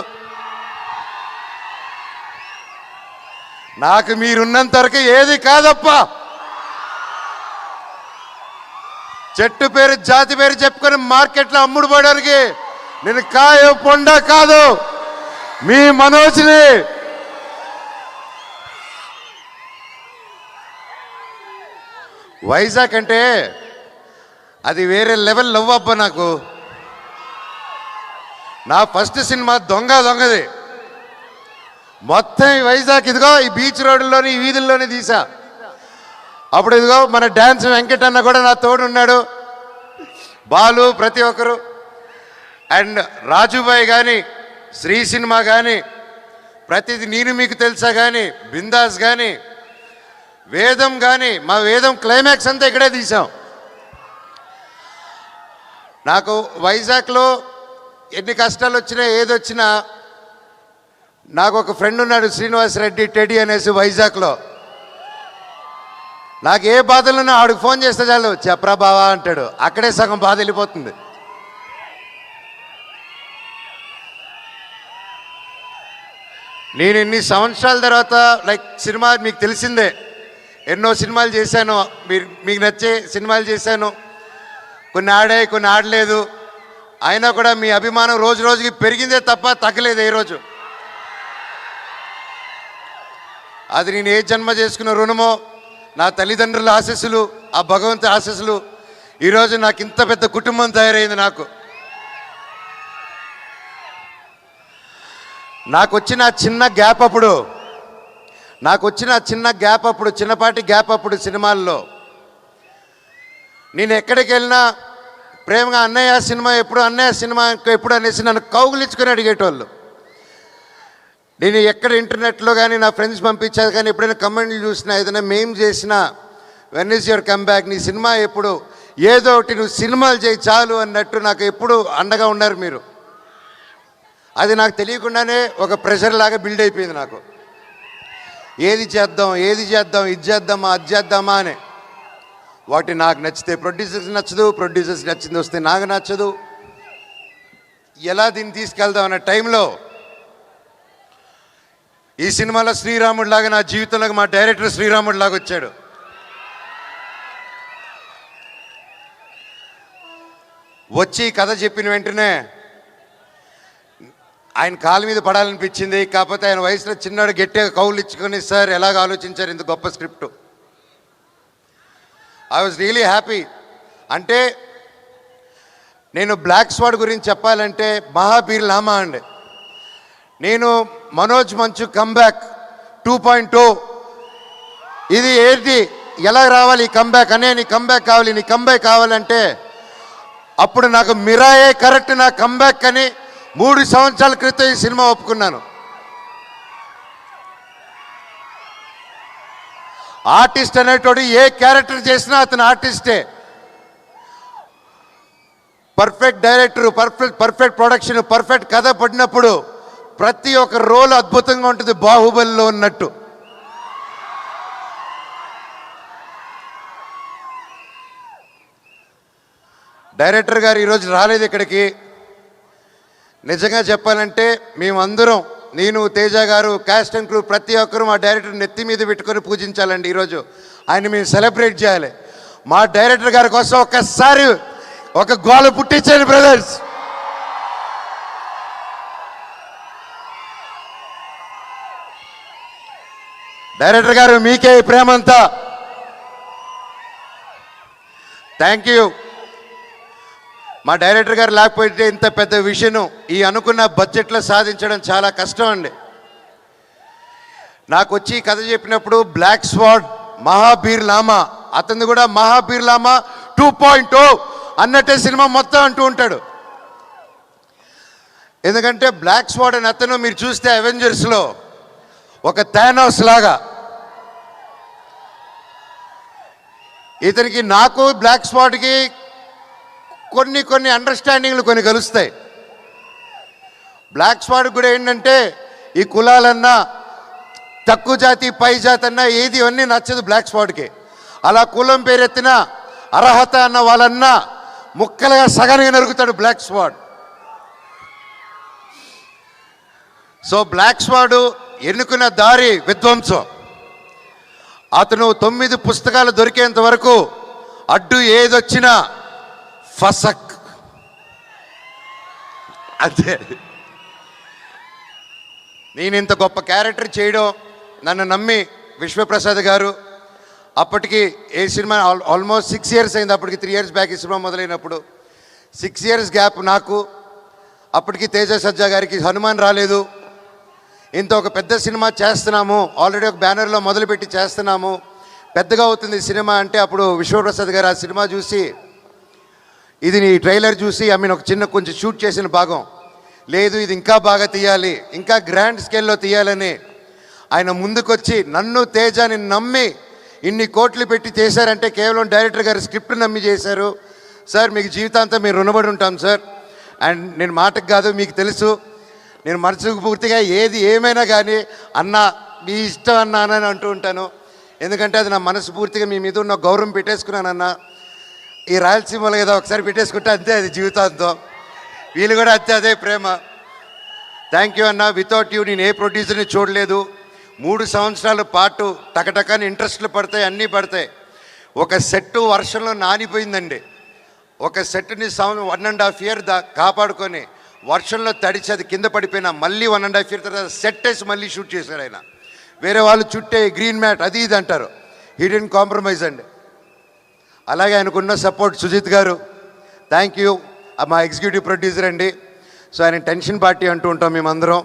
నాకు మీరున్నంత వరకు ఏది కాదప్ప. చెట్టు పేరు జాతి పేరు చెప్పుకొని మార్కెట్లో అమ్ముడు పోవడానికి నేను కాయ పొండ కాదు, మీ మనోజ్ని. వైజాగ్ అంటే అది వేరే లెవెల్ లవ్ అబ్బా. నాకు నా ఫస్ట్ సినిమా దొంగది. మొత్తం ఈ వైజాగ్ ఇదిగో ఈ బీచ్ రోడ్లోని ఈ వీధుల్లోనే తీసా. అప్పుడు ఇదిగో మన డ్యాన్స్ వెంకట్ అన్న కూడా నా తోడు ఉన్నాడు, బాలు, ప్రతి ఒక్కరు. అండ్ రాజుబాయ్ కానీ, శ్రీ సినిమా కానీ, ప్రతిది నేను మీకు తెలుసా కానీ, బిందాస్ కానీ, వేదం కానీ, మా వేదం క్లైమాక్స్ అంతా ఇక్కడే తీసాం. నాకు వైజాగ్లో ఎన్ని కష్టాలు వచ్చినా ఏదొచ్చినా నాకు ఒక ఫ్రెండ్ ఉన్నాడు, శ్రీనివాస్ రెడ్డి టెడి అనేసి వైజాగ్లో. నాకు ఏ బాధలున్నా ఆడికి ఫోన్ చేస్తే చాలు, చెప్పరా బావా అంటాడు. అక్కడే సగం బాధ వెళ్ళిపోతుంది. నేను ఇన్ని సంవత్సరాల తర్వాత లైక్ సినిమా మీకు తెలిసిందే, ఎన్నో సినిమాలు చేశాను, మీకు నచ్చే సినిమాలు చేశాను. కొన్ని ఆడాయి, కొన్ని ఆడలేదు. అయినా కూడా మీ అభిమానం రోజు రోజుకి పెరిగిందే తప్ప తగ్గలేదు ఏ రోజు. అది నేను ఏ జన్మ చేసుకున్న రుణమో, నా తల్లిదండ్రుల ఆశీస్సులు, ఆ భగవంతుని ఆశీస్సులు, ఈరోజు నాకు ఇంత పెద్ద కుటుంబం తయారైంది. నాకు వచ్చిన చిన్న గ్యాప్ అప్పుడు, చిన్నపాటి గ్యాప్ అప్పుడు సినిమాల్లో నేను ఎక్కడికి వెళ్ళినా ప్రేమగా అన్నయ్య సినిమా ఎప్పుడు అనేసి నన్ను కౌగులించుకొని అడిగేటోళ్ళు. నేను ఎక్కడ ఇంటర్నెట్లో కానీ నా ఫ్రెండ్స్ పంపించారు కానీ ఎప్పుడైనా కమెంట్లు చూసినా, ఏదైనా మేమ్ చేసినా, when is your come back, నీ సినిమా ఎప్పుడు, ఏదో ఒకటి నువ్వు సినిమాలు చేయి చాలు అన్నట్టు నాకు ఎప్పుడు అండగా ఉన్నారు మీరు. అది నాకు తెలియకుండానే ఒక ప్రెషర్ లాగా బిల్డ్ అయిపోయింది నాకు. ఏది చేద్దాం, ఇది చేద్దామా, అది చేద్దామా అని. వాటి నాకు నచ్చితే ప్రొడ్యూసర్స్ నచ్చదు, ప్రొడ్యూసర్స్ నచ్చింది వస్తే నాకు నచ్చదు. ఎలా దీన్ని తీసుకెళ్దాం అన్న టైంలో ఈ సినిమాలో శ్రీరాముడు లాగా నా జీవితంలోకి మా డైరెక్టర్ శ్రీరాముడు లాగా వచ్చాడు. వచ్చి కథ చెప్పిన వెంటనే ఆయన కాలు మీద పడాలనిపించింది. కాకపోతే ఆయన వయసులో చిన్నాడు గట్టిగా కౌలు ఇచ్చుకొని, సార్ ఎలాగ ఆలోచించారు ఇంత గొప్ప script. I was really happy. అంటే నేను బ్లాక్ స్వాడ్ గురించి చెప్పాలంటే మహాబీర్ లామా అండి. నేను మనోజ్ మంచు కంబ్యాక్ 2.0 ఇది ఏంటి, ఎలా రావాలి ఈ కంబ్యాక్ అనే, నీ కంబ్యాక్ కావాలి, నీ కంబ్యాక్ కావాలంటే అప్పుడు నాకు మిరాయే కరెక్ట్ నా కంబ్యాక్ అని 3 సంవత్సరాల క్రితం ఈ సినిమా ఒప్పుకున్నాను. ఆర్టిస్ట్ అనేటోడు ఏ క్యారెక్టర్ చేసినా అతను ఆర్టిస్టే. Perfect director, perfect production, perfect కథ పడినప్పుడు ప్రతి ఒక్క రోల్ అద్భుతంగా ఉంటుంది, బాహుబలిలో ఉన్నట్టు. డైరెక్టర్ గారు ఈరోజు రాలేదు ఇక్కడికి. నిజంగా చెప్పాలంటే మేమందరం, నేను, తేజ గారు, కాస్ట్ అండ్ క్రూ ప్రతి ఒక్కరూ మా డైరెక్టర్ నెత్తి మీద పెట్టుకొని పూజించాలండి. ఈరోజు ఆయన మేము సెలబ్రేట్ చేయాలి. మా డైరెక్టర్ గారి కోసం ఒక్కసారి ఒక గోల పుట్టించండి బ్రదర్స్. డైరెక్టర్ గారు మీకే ఈ ప్రేమంతా. Thank you. మా డైరెక్టర్ గారు లేకపోతే ఇంత పెద్ద విషయం ఈ అనుకున్న బడ్జెట్లో సాధించడం చాలా కష్టం అండి. నాకు వచ్చి కథ చెప్పినప్పుడు బ్లాక్ స్వాడ్, మహాబీర్ లామా, అతను కూడా మహాబీర్ లామా 2.0 అన్నట్టే సినిమా మొత్తం అంటూ ఉంటాడు. ఎందుకంటే బ్లాక్ స్వాడ్ అని అతను మీరు చూస్తే అవెంజర్స్లో ఒక థానోస్ లాగా, ఇతనికి నాకు బ్లాక్ స్వాడ్కి కొన్ని అండర్స్టాండింగ్లు కొన్ని కలుస్తాయి. బ్లాక్ స్వాడ్ కూడా ఏంటంటే ఈ కులాలన్నా, తక్కువ జాతి పై జాతి అన్నా ఏది ఇవన్నీ నచ్చదు బ్లాక్ స్వాడ్కి. అలా కులం పేరెత్తిన అర్హత అన్న వాళ్ళన్నా ముక్కలుగా సగానికి నరుగుతాడు బ్లాక్ స్వాడ్. సో బ్లాక్ స్వాడ్ ఎన్నుకున్న దారి విధ్వంసం. అతను 9 పుస్తకాలు దొరికేంత వరకు అడ్డు ఏదొచ్చినా ఫసక్ అంతే. నేను ఇంత గొప్ప క్యారెక్టర్ చేయడం నన్ను నమ్మి విశ్వప్రసాద్ గారు, అప్పటికి ఏ సినిమా ఆల్మోస్ట్ 6 years అయింది. అప్పటికి 3 years బ్యాక్ ఈ సినిమా మొదలైనప్పుడు 6 years గ్యాప్ నాకు. అప్పటికి తేజ సజ్జా గారికి హనుమాన్ రాలేదు. ఇంత ఒక పెద్ద సినిమా చేస్తున్నాము, ఆల్రెడీ ఒక బ్యానర్లో మొదలుపెట్టి చేస్తున్నాము, పెద్దగా అవుతుంది సినిమా అంటే అప్పుడు విశ్వప్రసాద్ గారు ఆ సినిమా చూసి, ఇది నీ ట్రైలర్ చూసి ఒక చిన్న కొంచెం షూట్ చేసిన భాగం లేదు, ఇది ఇంకా బాగా తీయాలి, ఇంకా గ్రాండ్ స్కేల్లో తీయాలని ఆయన ముందుకొచ్చి నన్ను తేజాని నమ్మి ఇన్ని కోట్లు పెట్టి చేశారంటే కేవలం డైరెక్టర్ గారు స్క్రిప్ట్ నమ్మి చేశారు. సార్ మీకు జీవితాంతం మేము రుణపడి ఉంటాం సార్. అండ్ నేను మాటకు కాదు, మీకు తెలుసు నేను మనసుకు పూర్తిగా ఏది ఏమైనా కానీ అన్న మీ ఇష్టం అన్నానని అంటూ ఉంటాను. ఎందుకంటే అది నా మనసు పూర్తిగా మీ మీద ఉన్న గౌరవం పెట్టేసుకున్నానన్న. ఈ రాయలసీమలో ఏదో ఒకసారి పెట్టేసుకుంటే అంతే, అది జీవితాంతం. వీళ్ళు కూడా అంతే, అదే ప్రేమ. థ్యాంక్ యూ అన్న. వితౌట్ యూ నేను ఏ ప్రొడ్యూసర్ని చూడలేదు. 3 సంవత్సరాల పాటు టకటకాని ఇంట్రెస్ట్లు పడతాయి, అన్నీ పడతాయి. ఒక సెట్ వర్షంలో నానిపోయిందండి. ఒక సెట్ని 1.5 year కాపాడుకొని వర్షంలో తడిచి అది కింద పడిపోయినా మళ్ళీ 1.5 year తర్వాత సెట్ వేసి మళ్ళీ షూట్ చేశాడు ఆయన. వేరే వాళ్ళు చుట్టే గ్రీన్ మ్యాట్ అది ఇది అంటారు, హీ డిడ్ంట్ కాంప్రమైజ్ అండి. అలాగే ఆయనకున్న సపోర్ట్ సుజిత్ గారు, థ్యాంక్ యూ. మా ఎగ్జిక్యూటివ్ ప్రొడ్యూసర్ అండి. సో ఆయన టెన్షన్ పార్టీ అంటూ ఉంటాం మేమందరం.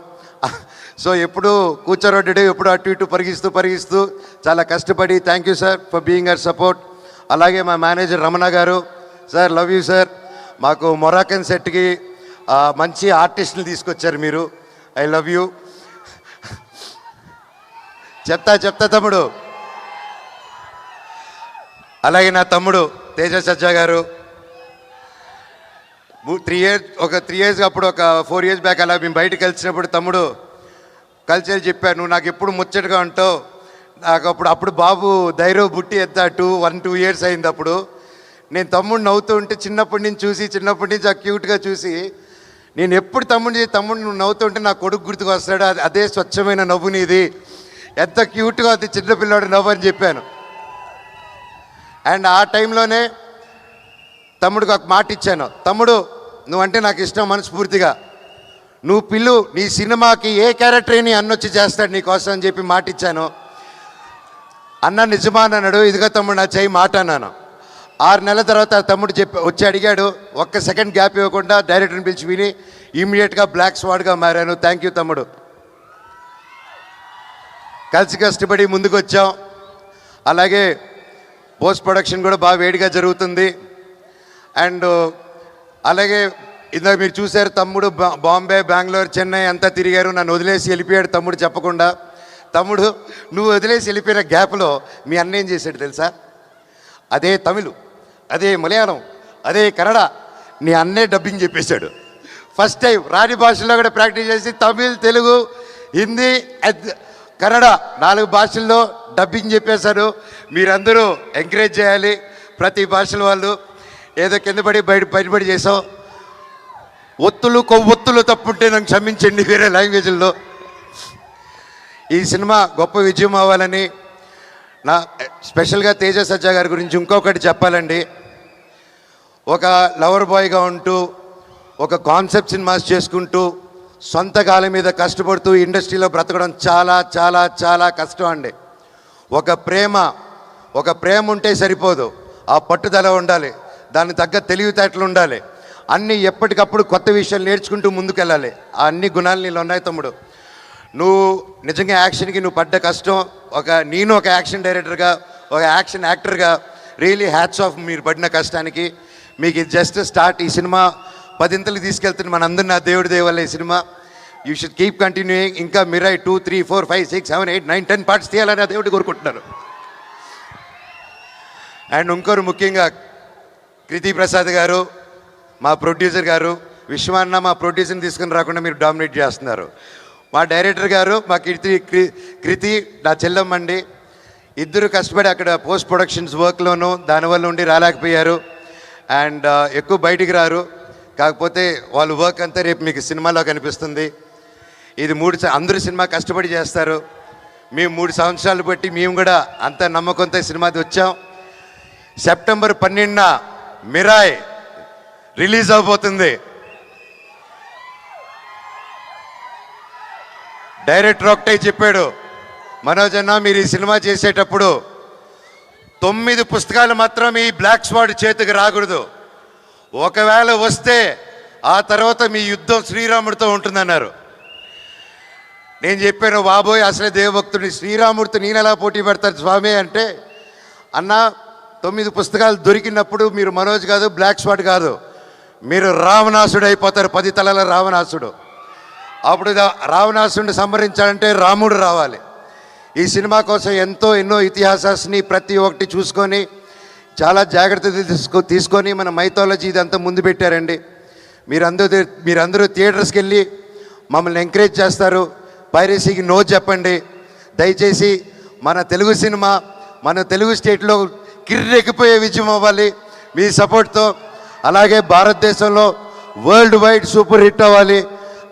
సో ఎప్పుడు కూర్చోరొడ్డే, ఎప్పుడు అటు ఇటు పరిగిస్తూ చాలా కష్టపడి, thank you sir for being our support. అలాగే మా మేనేజర్ రమణ గారు, సార్ లవ్ యూ సార్. మాకు మొరాకన్ సెట్కి మంచి ఆర్టిస్టులు తీసుకొచ్చారు మీరు, ఐ లవ్ యూ. చెప్తా తమ్ముడు. అలాగే నా తమ్ముడు తేజ సజ్జా గారు 3 years అప్పుడు ఒక 4 years బ్యాక్ అలా మేము బయటకు కలిసినప్పుడు తమ్ముడు కలిసి చెప్పాను, నువ్వు నాకు ఎప్పుడు ముచ్చటగా ఉంటావు. నాకు అప్పుడు బాబు ధైర్యం బుట్టి ఎత్తా 1-2 years అయింది. అప్పుడు నేను తమ్ముడు నవ్వుతూ ఉంటే చిన్నప్పటి నుంచి ఆ క్యూట్గా చూసి నేను ఎప్పుడు తమ్ముడు నువ్వు నవ్వుతుంటే నా కొడుకు గుర్తుకు వస్తాడు, అదే స్వచ్ఛమైన నవ్వు నీది, ఎంత క్యూట్గా అది చిన్నపిల్లాడు నవ్వు అని చెప్పాను. అండ్ ఆ టైంలోనే తమ్ముడికి ఒక మాట ఇచ్చాను, తమ్ముడు నువ్వంటే నాకు ఇష్టం మనస్ఫూర్తిగా, నువ్వు పిల్లు, నీ సినిమాకి ఏ క్యారెక్టర్ నీ అన్నొచ్చి చేస్తాడు నీకోసం అని చెప్పి మాట ఇచ్చాను. అన్న నిజమా అన్నాడు. ఇదిగో తమ్ముడు నా చేయి మాట అన్నాను. 6 నెలల తర్వాత తమ్ముడు వచ్చి అడిగాడు, ఒక్క సెకండ్ గ్యాప్ ఇవ్వకుండా డైరెక్టర్ని పిలిచి విని ఇమ్మీడియట్గా బ్లాక్ స్వాడ్గా మారాను. థ్యాంక్ యూ తమ్ముడు. కలిసి కష్టపడి ముందుకు వచ్చాం. అలాగే పోస్ట్ ప్రొడక్షన్ కూడా బాగా వేడిగా జరుగుతుంది. అండ్ అలాగే ఇందాక మీరు చూశారు, తమ్ముడు బాంబే, బెంగళూరు, చెన్నై అంతా తిరిగారు. నన్ను వదిలేసి వెళ్ళిపోయాడు తమ్ముడు చెప్పకుండా. తమ్ముడు నువ్వు వదిలేసి వెళ్ళిపోయిన గ్యాప్లో మీ అన్న ఏం చేశాడు తెలుసా? అదే తమిళ్, అదే మలయాళం, అదే కన్నడ నీ అన్నే డబ్బింగ్ చెప్పేశాడు. ఫస్ట్ టైం రాని భాషల్లో కూడా ప్రాక్టీస్ చేసి తమిళ్, తెలుగు, హిందీ, కన్నడ 4 భాషల్లో డబ్బింగ్ చెప్పేశారు. మీరందరూ ఎంకరేజ్ చేయాలి. ప్రతి భాషల వాళ్ళు ఏదో కింద పడి బయటపడి చేసాం. కొవ్వొత్తులు తప్పుంటే నాకు క్షమించండి వేరే లాంగ్వేజ్ల్లో. ఈ సినిమా గొప్ప విజయం అవ్వాలని నా స్పెషల్గా తేజ సజ్జా గారి గురించి ఇంకొకటి చెప్పాలండి. ఒక లవర్ బాయ్గా ఉంటూ, ఒక కాన్సెప్ట్ సినిమాస్ చేసుకుంటూ, సొంత కాలం మీద కష్టపడుతూ ఇండస్ట్రీలో బ్రతకడం చాలా చాలా చాలా కష్టం అండి. ఒక ప్రేమ ఉంటే సరిపోదు, ఆ పట్టుదల ఉండాలి, దానికి తగ్గ తెలివితేటలు ఉండాలి, అన్నీ ఎప్పటికప్పుడు కొత్త విషయాలు నేర్చుకుంటూ ముందుకెళ్ళాలి. ఆ అన్ని గుణాలు నీళ్ళు ఉన్నాయి తమ్ముడు. నువ్వు నిజంగా యాక్షన్కి నువ్వు పడ్డ కష్టం, నేను ఒక యాక్షన్ డైరెక్టర్గా, ఒక యాక్షన్ యాక్టర్గా రియలీ హ్యాట్స్ ఆఫ్ మీరు పడిన కష్టానికి. మీకు ఇది జస్ట్ స్టార్ట్. ఈ సినిమా 10 తీసుకెళ్తుంది మనందరినీ ఆ దేవుడి దేవల్ల ఈ cinema. You should keep continuing. ఇంకా మిరాయి 2, 3, 4, 5, 6, 7, 8, 9, 10 పార్ట్స్ తీయాలని ఆ దేవుడి కోరుకుంటున్నారు. అండ్ ఇంకోరు ముఖ్యంగా కృతి ప్రసాద్ గారు, మా ప్రొడ్యూసర్ గారు, విశ్వాన్న మా ప్రొడ్యూసర్ని తీసుకుని రాకుండా మీరు డామినేట్ చేస్తున్నారు. మా డైరెక్టర్ గారు, మా కృతి నా చెల్లమ్మండి. ఇద్దరు కష్టపడి అక్కడ పోస్ట్ ప్రొడక్షన్స్ వర్క్లోనూ దానివల్ల ఉండి రాలేకపోయారు. అండ్ ఎక్కువ బయటికి రారు. కాకపోతే వాళ్ళ వర్క్ అంతా రేపు మీకు సినిమాలో కనిపిస్తుంది. ఇది అందరూ సినిమా కష్టపడి చేస్తారు. మేము 3 సంవత్సరాలు బట్టి మేము కూడా అంత నమ్మకంతో సినిమాది వచ్చాం. సెప్టెంబర్ 12న మిరాయ్ రిలీజ్ అవబోతుంది. డైరెక్టర్ ఒకటే చెప్పాడు, మనోజ్ అన్న మీరు ఈ సినిమా చేసేటప్పుడు 9 పుస్తకాలు మాత్రం ఈ బ్లాక్ స్వాడ్ చేతికి రాకూడదు, ఒకవేళ వస్తే ఆ తర్వాత మీ యుద్ధం శ్రీరాముడితో ఉంటుందన్నారు. నేను చెప్పాను, బాబోయ్ అసలే దేవభక్తుడిని, శ్రీరాముడితో నేను ఎలా పోటీ పెడతాను స్వామి అంటే, అన్న 9 పుస్తకాలు దొరికినప్పుడు మీరు మనోజ్ కాదు, బ్లాక్ స్వాడ్ కాదు, మీరు రావణాసుడు అయిపోతారు, 10 తలల రావణాసుడు. అప్పుడు రావణాసుడిని సంహరించాలంటే రాముడు రావాలి. ఈ సినిమా కోసం ఎన్నో ఇతిహాసాన్ని ప్రతి ఒక్కటి చూసుకొని చాలా జాగ్రత్త తీసుకొని మన మైథాలజీ ఇదంతా ముందు పెట్టారండి. మీరందరూ థియేటర్స్కి వెళ్ళి మమ్మల్ని ఎంకరేజ్ చేస్తారు. పైరసీకి నో చెప్పండి దయచేసి. మన తెలుగు సినిమా మన తెలుగు స్టేట్లో కిర్రెక్కిపోయే విజయం అవ్వాలి మీ సపోర్ట్తో. అలాగే భారతదేశంలో వరల్డ్ వైడ్ సూపర్ హిట్ అవ్వాలి.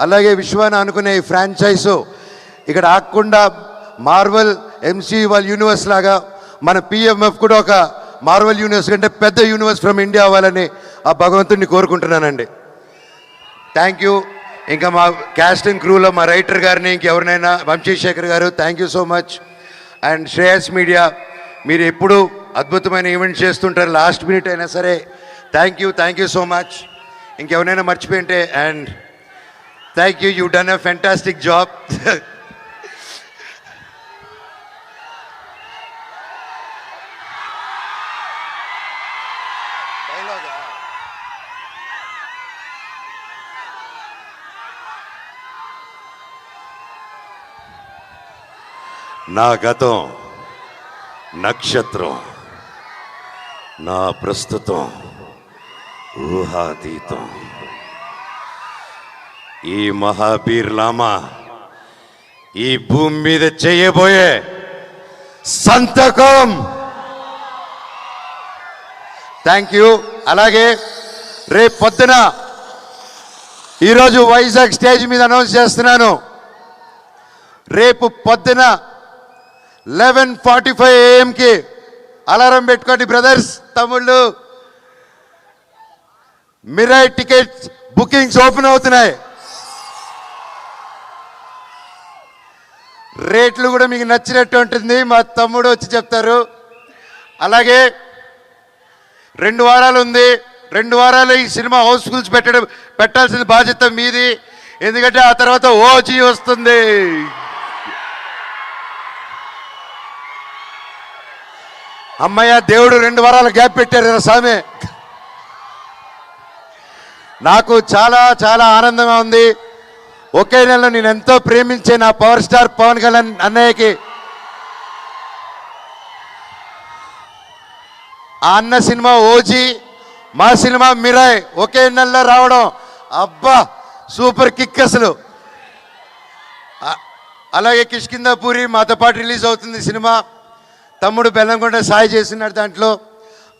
అలాగే విశ్వాన్ని అనుకునే ఈ ఫ్రాంచైజు ఇక్కడ ఆగకుండా మార్వెల్ ఎంసీయూ వాళ్ళ యూనివర్స్ లాగా మన పిఎంఎఫ్ కూడా ఒక మార్వెల్ యూనివర్స్ కంటే పెద్ద యూనివర్స్ ఫ్రమ్ ఇండియా అవ్వాలని ఆ భగవంతుడిని కోరుకుంటున్నానండి. Thank you. ఇంకా మా క్యాస్టింగ్ క్రూలో మా రైటర్ గారిని ఇంకెవరినైనా వంశీశేఖర్ గారు thank you so much. And Shreyas media మీరు ఎప్పుడు అద్భుతమైన ఈవెంట్ చేస్తుంటారు, లాస్ట్ మినిట్ అయినా సరే థ్యాంక్ యూ సో మచ్. ఇంకెవరైనా మర్చిపోయింటే and thank you, you done a fantastic job. నా గతం నక్షత్రం, నా ప్రస్తుతం ఊహాతీతం. ఈ మహాబీర్ లామా ఈ భూమి మీద చేయబోయే సంతకం. Thank you. అలాగే రేపు పొద్దున ఈరోజు వైజాగ్ స్టేజ్ మీద అనౌన్స్ చేస్తున్నాను, రేపు పొద్దున 11:45 AM అలారం పెట్టుకోండి బ్రదర్స్, తమ్ముళ్ళు. మిరాయ్ టికెట్స్ బుకింగ్స్ ఓపెన్ అవుతున్నాయి. రేట్లు కూడా మీకు నచ్చినట్టు ఉంటుంది, మా తమ్ముడు వచ్చి చెప్తారు. అలాగే 2 వారాలు ఉంది, 2 వారాలు ఈ సినిమా హౌస్ఫుల్స్ పెట్టాల్సిన బాధ్యత మీది. ఎందుకంటే ఆ తర్వాత ఓజీ వస్తుంది. అమ్మయ్య, దేవుడు 2 వారాల గ్యాప్ పెట్టారు కదా స్వామి. నాకు చాలా చాలా ఆనందంగా ఉంది. ఒకే నెలలో నేను ఎంతో ప్రేమించే నా పవర్ స్టార్ పవన్ కళ్యాణ్ అన్నయ్యకి ఆ అన్న సినిమా ఓజీ, మా సినిమా మిరాయ్ ఒకే నెలలో రావడం, అబ్బా సూపర్ కిక్ అసలు. అలాగే కిష్కిందాపూరి మాతో పాటు రిలీజ్ అవుతుంది సినిమా. తమ్ముడు బెల్లంకొండ సాయి చేస్తున్నాడు దాంట్లో.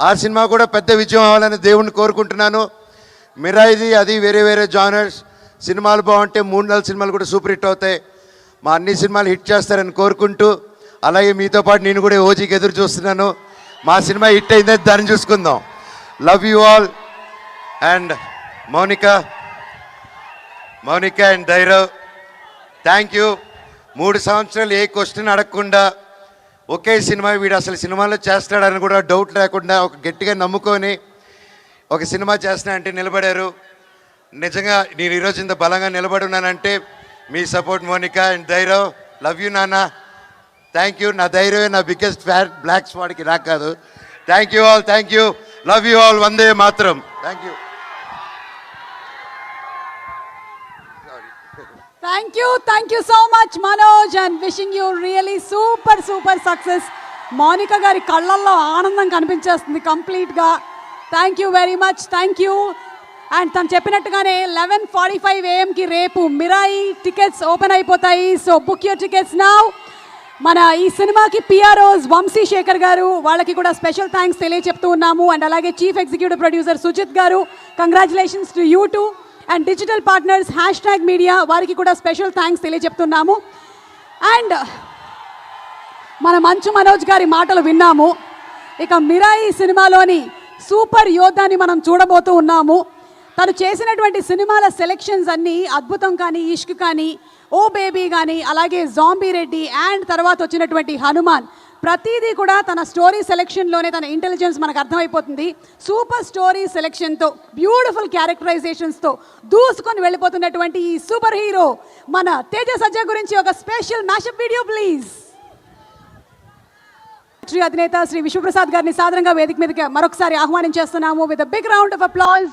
ఆ సినిమా కూడా పెద్ద విజయం అవ్వాలని దేవుణ్ణి కోరుకుంటున్నాను. మిరాయిది అది వేరే వేరే జానర్స్. సినిమాలు బాగుంటే 3-4 సినిమాలు కూడా సూపర్ హిట్ అవుతాయి. మా అన్ని సినిమాలు హిట్ చేస్తారని కోరుకుంటూ, అలాగే మీతో పాటు నేను కూడా ఓజీకి ఎదురు చూస్తున్నాను. మా సినిమా హిట్ అయిందని దాన్ని చూసుకుందాం. Love you all. And Mounika and Dhairav, thank you. 3 సంవత్సరాలు ఏ క్వశ్చన్ అడగకుండా ఒకే సినిమా వీడు అసలు సినిమాలో చేస్తాడని కూడా డౌట్ లేకుండా ఒక గట్టిగా నమ్ముకొని ఒక సినిమా చేస్తున్నా అంటే నిలబడారు. నిజంగా నేను ఈరోజు ఇంత బలంగా నిలబడి ఉన్నానంటే మీ support Monika and Dhairav. Love you నాన్న, థ్యాంక్ యూ. నా ధైర్యమే నా బిగ్గెస్ట్ ఫ్యాన్, బ్లాక్ స్వాడ్కి నాకు కాదు. Thank you all, thank you, love you all, వందే మాత్రం. Thank you. Thank you so much, Manoj, and wishing you really super success. Mounika గారి కళ్ళల్లో ఆనందం కనిపించేస్తుంది కంప్లీట్గా. Thank you very much, thank you. And తను చెప్పినట్టుగానే 11:45 AM రేపు మిరాయి టికెట్స్ ఓపెన్ అయిపోతాయి. So book your tickets now. మన ఈ సినిమాకి పిఆర్ఓస్ వంశీ శేఖర్ గారు, వాళ్ళకి కూడా స్పెషల్ థ్యాంక్స్ తెలియచెప్తూ ఉన్నాము. అండ్ అలాగే చీఫ్ ఎగ్జిక్యూటివ్ ప్రొడ్యూసర్ సుజిత్ గారు, congratulations to you two. And digital partners #media, వారికి కూడా స్పెషల్ థ్యాంక్స్ తెలియచెప్తున్నాము. అండ్ మన మంచు మనోజ్ గారి మాటలు విన్నాము. ఇక మిరాయి సినిమాలోని సూపర్ యోధాని మనం చూడబోతూ ఉన్నాము. తను చేసినటువంటి సినిమాల సెలెక్షన్స్ అన్నీ అద్భుతం, కానీ ఇష్క్ కానీ, ఓ బేబీ కానీ, అలాగే జాంబీ రెడ్డి అండ్ తర్వాత వచ్చినటువంటి హనుమాన్, ప్రతిదీ కూడా తన స్టోరీ సెలెక్షన్లోనే తన ఇంటెలిజెన్స్ మనకు అర్థమైపోతుంది. సూపర్ స్టోరీ సెలెక్షన్తో, బ్యూటిఫుల్ క్యారెక్టరైజేషన్స్తో దూసుకొని వెళ్ళిపోతున్నటువంటి ఈ సూపర్ హీరో మన తేజ సజ్జా గురించి ఒక special mashup video please. Shri అధినేత శ్రీ విశ్వప్రసాద్ గారిని సాధారణంగా వేదిక మీదకి మరొకసారి ఆహ్వానించేస్తున్నాము with a big round of applause.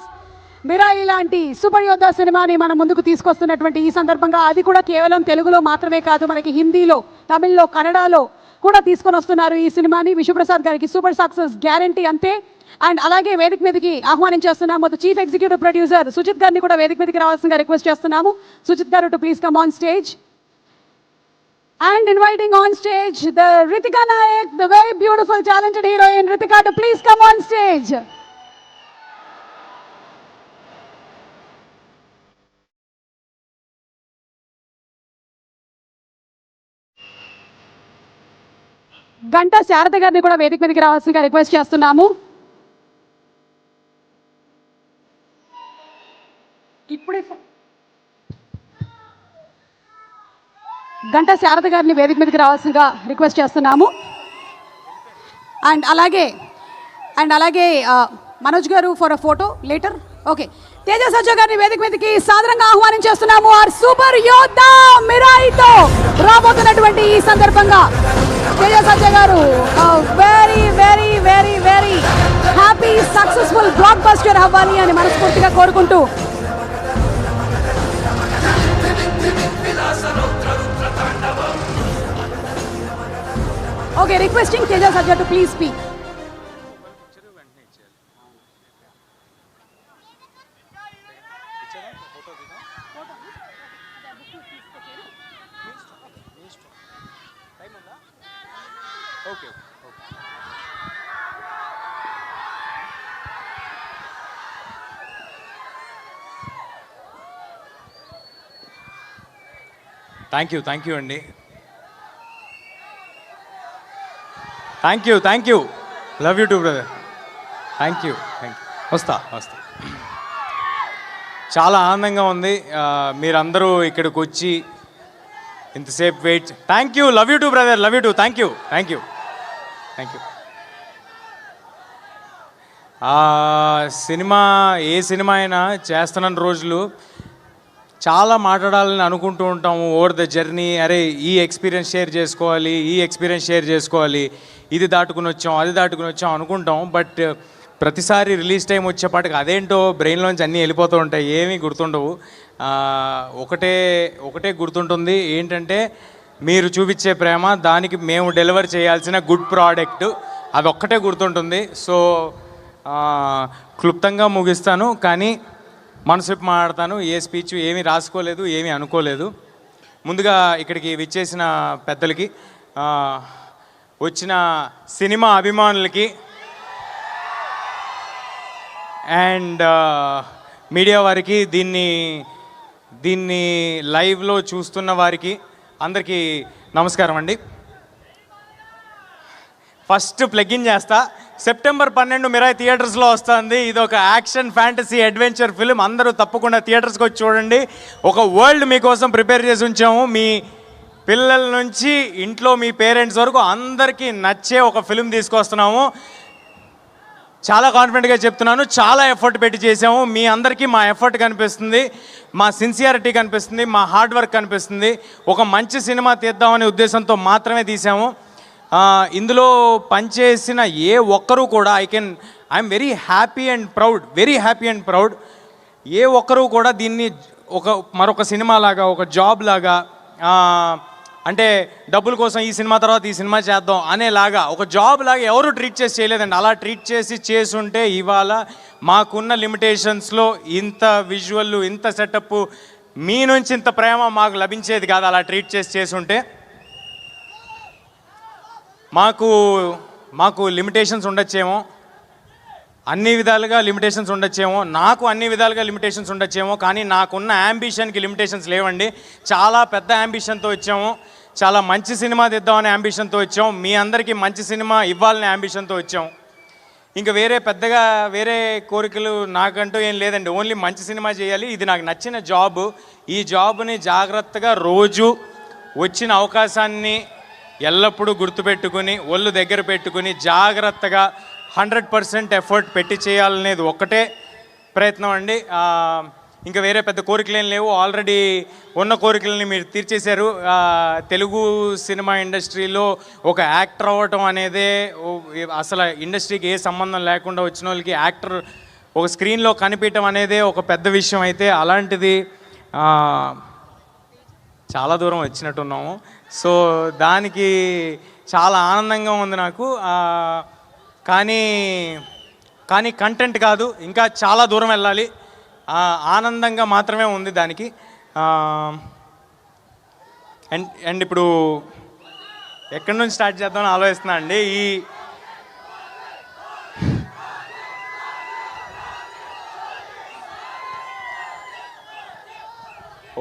Mirai లాంటి సూపర్ యోధా సినిమాని మన ముందుకు తీసుకొస్తున్నటువంటి ఈ సందర్భంగా, అది కూడా కేవలం తెలుగులో మాత్రమే కాదు, మనకి హిందీలో, తమిళ్లో, కన్నడలో కూడా తీసుకొని వస్తున్నారు ఈ సినిమాని. విశ్వప్రసాద్ గారికి సూపర్ సక్సెస్ గ్యారంటీ అంతే. అండ్ అలాగే వేదిక మీదకి ఆహ్వానించేస్తున్నాము చీఫ్ ఎగ్జిక్యూటివ్ ప్రొడ్యూసర్ సుజిత్ గారిని కూడా వేదిక మీదకి రావాల్సిందిగా రిక్వెస్ట్ చేస్తున్నాము. సుజిత్ గారు to please come on stage. And inviting on stage the Ritika Nayak, the very beautiful, talented heroine Ritika, to please come on stage. Ganta Sharada గారిని కూడా వేదిక మీదకి రావాల్సిందిగా రిక్వెస్ట్ చేస్తున్నాము. ఇప్పుడే గంటా శారద గారిని వేదిక మీదకి రావాల్సిందిగా రిక్వెస్ట్ చేస్తున్నాము. అండ్ అలాగే మనోజ్ గారు for a photo later. Okay, Teja Sajja గారిని వేదిక మీదకి సాదరంగా ఆహ్వానించేస్తున్నాము. ఆర్ సూపర్ యోధా మిరాయితో రాబోతున్నటువంటి ఈ సందర్భంగా తేజ సజ్జా గారు very very very very happy successful block buster అవ్వాలి అని మనస్ఫూర్తిగా కోరుకుంటూ, okay, requesting Teja Sajja to please speak. Thank you అండి. Thank you love you too brother. Thank you వస్తా. చాలా ఆనందంగా ఉంది మీరందరూ ఇక్కడికి వచ్చి ఇంతసేపు wait. Thank you, love you too brother, love you too. Thank you. సినిమా ఏ సినిమా అయినా చేస్తున్న రోజులు చాలా మాట్లాడాలని అనుకుంటూ ఉంటాము ఓవర్ ద జర్నీ. అరే ఈ ఎక్స్పీరియన్స్ షేర్ చేసుకోవాలి, ఇది దాటుకుని వచ్చాం అనుకుంటాం. బట్ ప్రతిసారి రిలీజ్ టైం వచ్చేపాటికి అదేంటో బ్రెయిన్లోంచి అన్నీ వెళ్ళిపోతూ ఉంటాయి, ఏమీ గుర్తుండవు. ఒకటే గుర్తుంటుంది, ఏంటంటే మీరు చూపించే ప్రేమ, దానికి మేము డెలివర్ చేయాల్సిన గుడ్ ప్రోడక్ట్, అదొక్కటే గుర్తుంటుంది. సో క్లుప్తంగా ముగిస్తాను, కానీ మనసు మాట్లాడతాను. ఏ స్పీచ్ ఏమీ రాసుకోలేదు, ఏమీ అనుకోలేదు. ముందుగా ఇక్కడికి విచ్చేసిన పెద్దలకి, వచ్చిన సినిమా అభిమానులకి అండ్ మీడియా వారికి, దీన్ని లైవ్లో చూస్తున్న వారికి అందరికీ నమస్కారం అండి. ఫస్ట్ ప్లగిన్ చేస్తా. సెప్టెంబర్ 12 మిరాయి థియేటర్స్లో వస్తుంది. ఇది ఒక యాక్షన్ ఫ్యాంటసీ అడ్వెంచర్ ఫిలిం. అందరూ తప్పకుండా థియేటర్స్కి వచ్చి చూడండి. ఒక వరల్డ్ మీకోసం ప్రిపేర్ చేసి ఉంచాము. మీ పిల్లల నుంచి ఇంట్లో మీ పేరెంట్స్ వరకు అందరికీ నచ్చే ఒక ఫిలిం తీసుకొస్తున్నాము. చాలా కాన్ఫిడెంట్గా చెప్తున్నాను, చాలా ఎఫర్ట్ పెట్టి చేసాము. మీ అందరికీ మా ఎఫర్ట్ కనిపిస్తుంది, మా సిన్సియారిటీ కనిపిస్తుంది, మా హార్డ్ వర్క్ కనిపిస్తుంది. ఒక మంచి సినిమా తీద్దామనే ఉద్దేశంతో మాత్రమే తీసాము. ఇందులో పనిచేసిన ఏ ఒక్కరూ కూడా I'm very happy and proud. ఏ ఒక్కరూ కూడా దీన్ని మరొక సినిమా లాగా, ఒక జాబ్ లాగా, అంటే డబ్బుల కోసం ఈ సినిమా తర్వాత ఈ సినిమా చేద్దాం అనేలాగా, ఒక జాబ్ లాగా ఎవరు ట్రీట్ చేసి చేయలేదండి. అలా ట్రీట్ చేసుంటే ఇవాళ మాకున్న లిమిటేషన్స్లో ఇంత విజువల్, ఇంత సెటప్, మీ నుంచి ఇంత ప్రేమ మాకు లభించేది కాదు. అలా ట్రీట్ చేసుంటే మాకు లిమిటేషన్స్ ఉండొచ్చేమో, అన్ని విధాలుగా లిమిటేషన్స్ ఉండొచ్చేమో, నాకు అన్ని విధాలుగా లిమిటేషన్స్ ఉండొచ్చేమో, కానీ నాకున్న యాంబిషన్కి లిమిటేషన్స్ లేవండి. చాలా పెద్ద యాంబిషన్తో వచ్చాము, చాలా మంచి సినిమా తెద్దామనే యాంబిషన్తో వచ్చాం, మీ అందరికీ మంచి సినిమా ఇవ్వాలనే యాంబిషన్తో వచ్చాం. ఇంకా వేరే కోరికలు నాకంటూ ఏం లేదండి. ఓన్లీ మంచి సినిమా చేయాలి, ఇది నాకు నచ్చిన జాబ్. ఈ జాబ్ని జాగ్రత్తగా రోజు వచ్చిన అవకాశాన్ని ఎల్లప్పుడూ గుర్తుపెట్టుకుని, ఒళ్ళు దగ్గర పెట్టుకుని, జాగ్రత్తగా 100% ఎఫర్ట్ పెట్టి చేయాలనేది ఒక్కటే ప్రయత్నం అండి. ఇంకా వేరే పెద్ద కోరికలు ఏం లేవు. ఆల్రెడీ ఉన్న కోరికలని మీరు తీర్చేశారు. తెలుగు సినిమా ఇండస్ట్రీలో ఒక యాక్టర్ అవ్వటం అనేదే, అసలు ఇండస్ట్రీకి ఏ సంబంధం లేకుండా వచ్చిన వాళ్ళకి యాక్టర్ ఒక స్క్రీన్లో కనిపించడం అనేదే ఒక పెద్ద విషయం. అయితే అలాంటిది చాలా దూరం వచ్చినట్టున్నాము. సో దానికి చాలా ఆనందంగా ఉంది నాకు. కానీ కంటెంట్ కాదు, ఇంకా చాలా దూరం వెళ్ళాలి. ఆనందంగా మాత్రమే ఉంది దానికి. అండ్ ఇప్పుడు ఎక్కడి నుంచి స్టార్ట్ చేద్దామని ఆలోచిస్తున్నా అండి.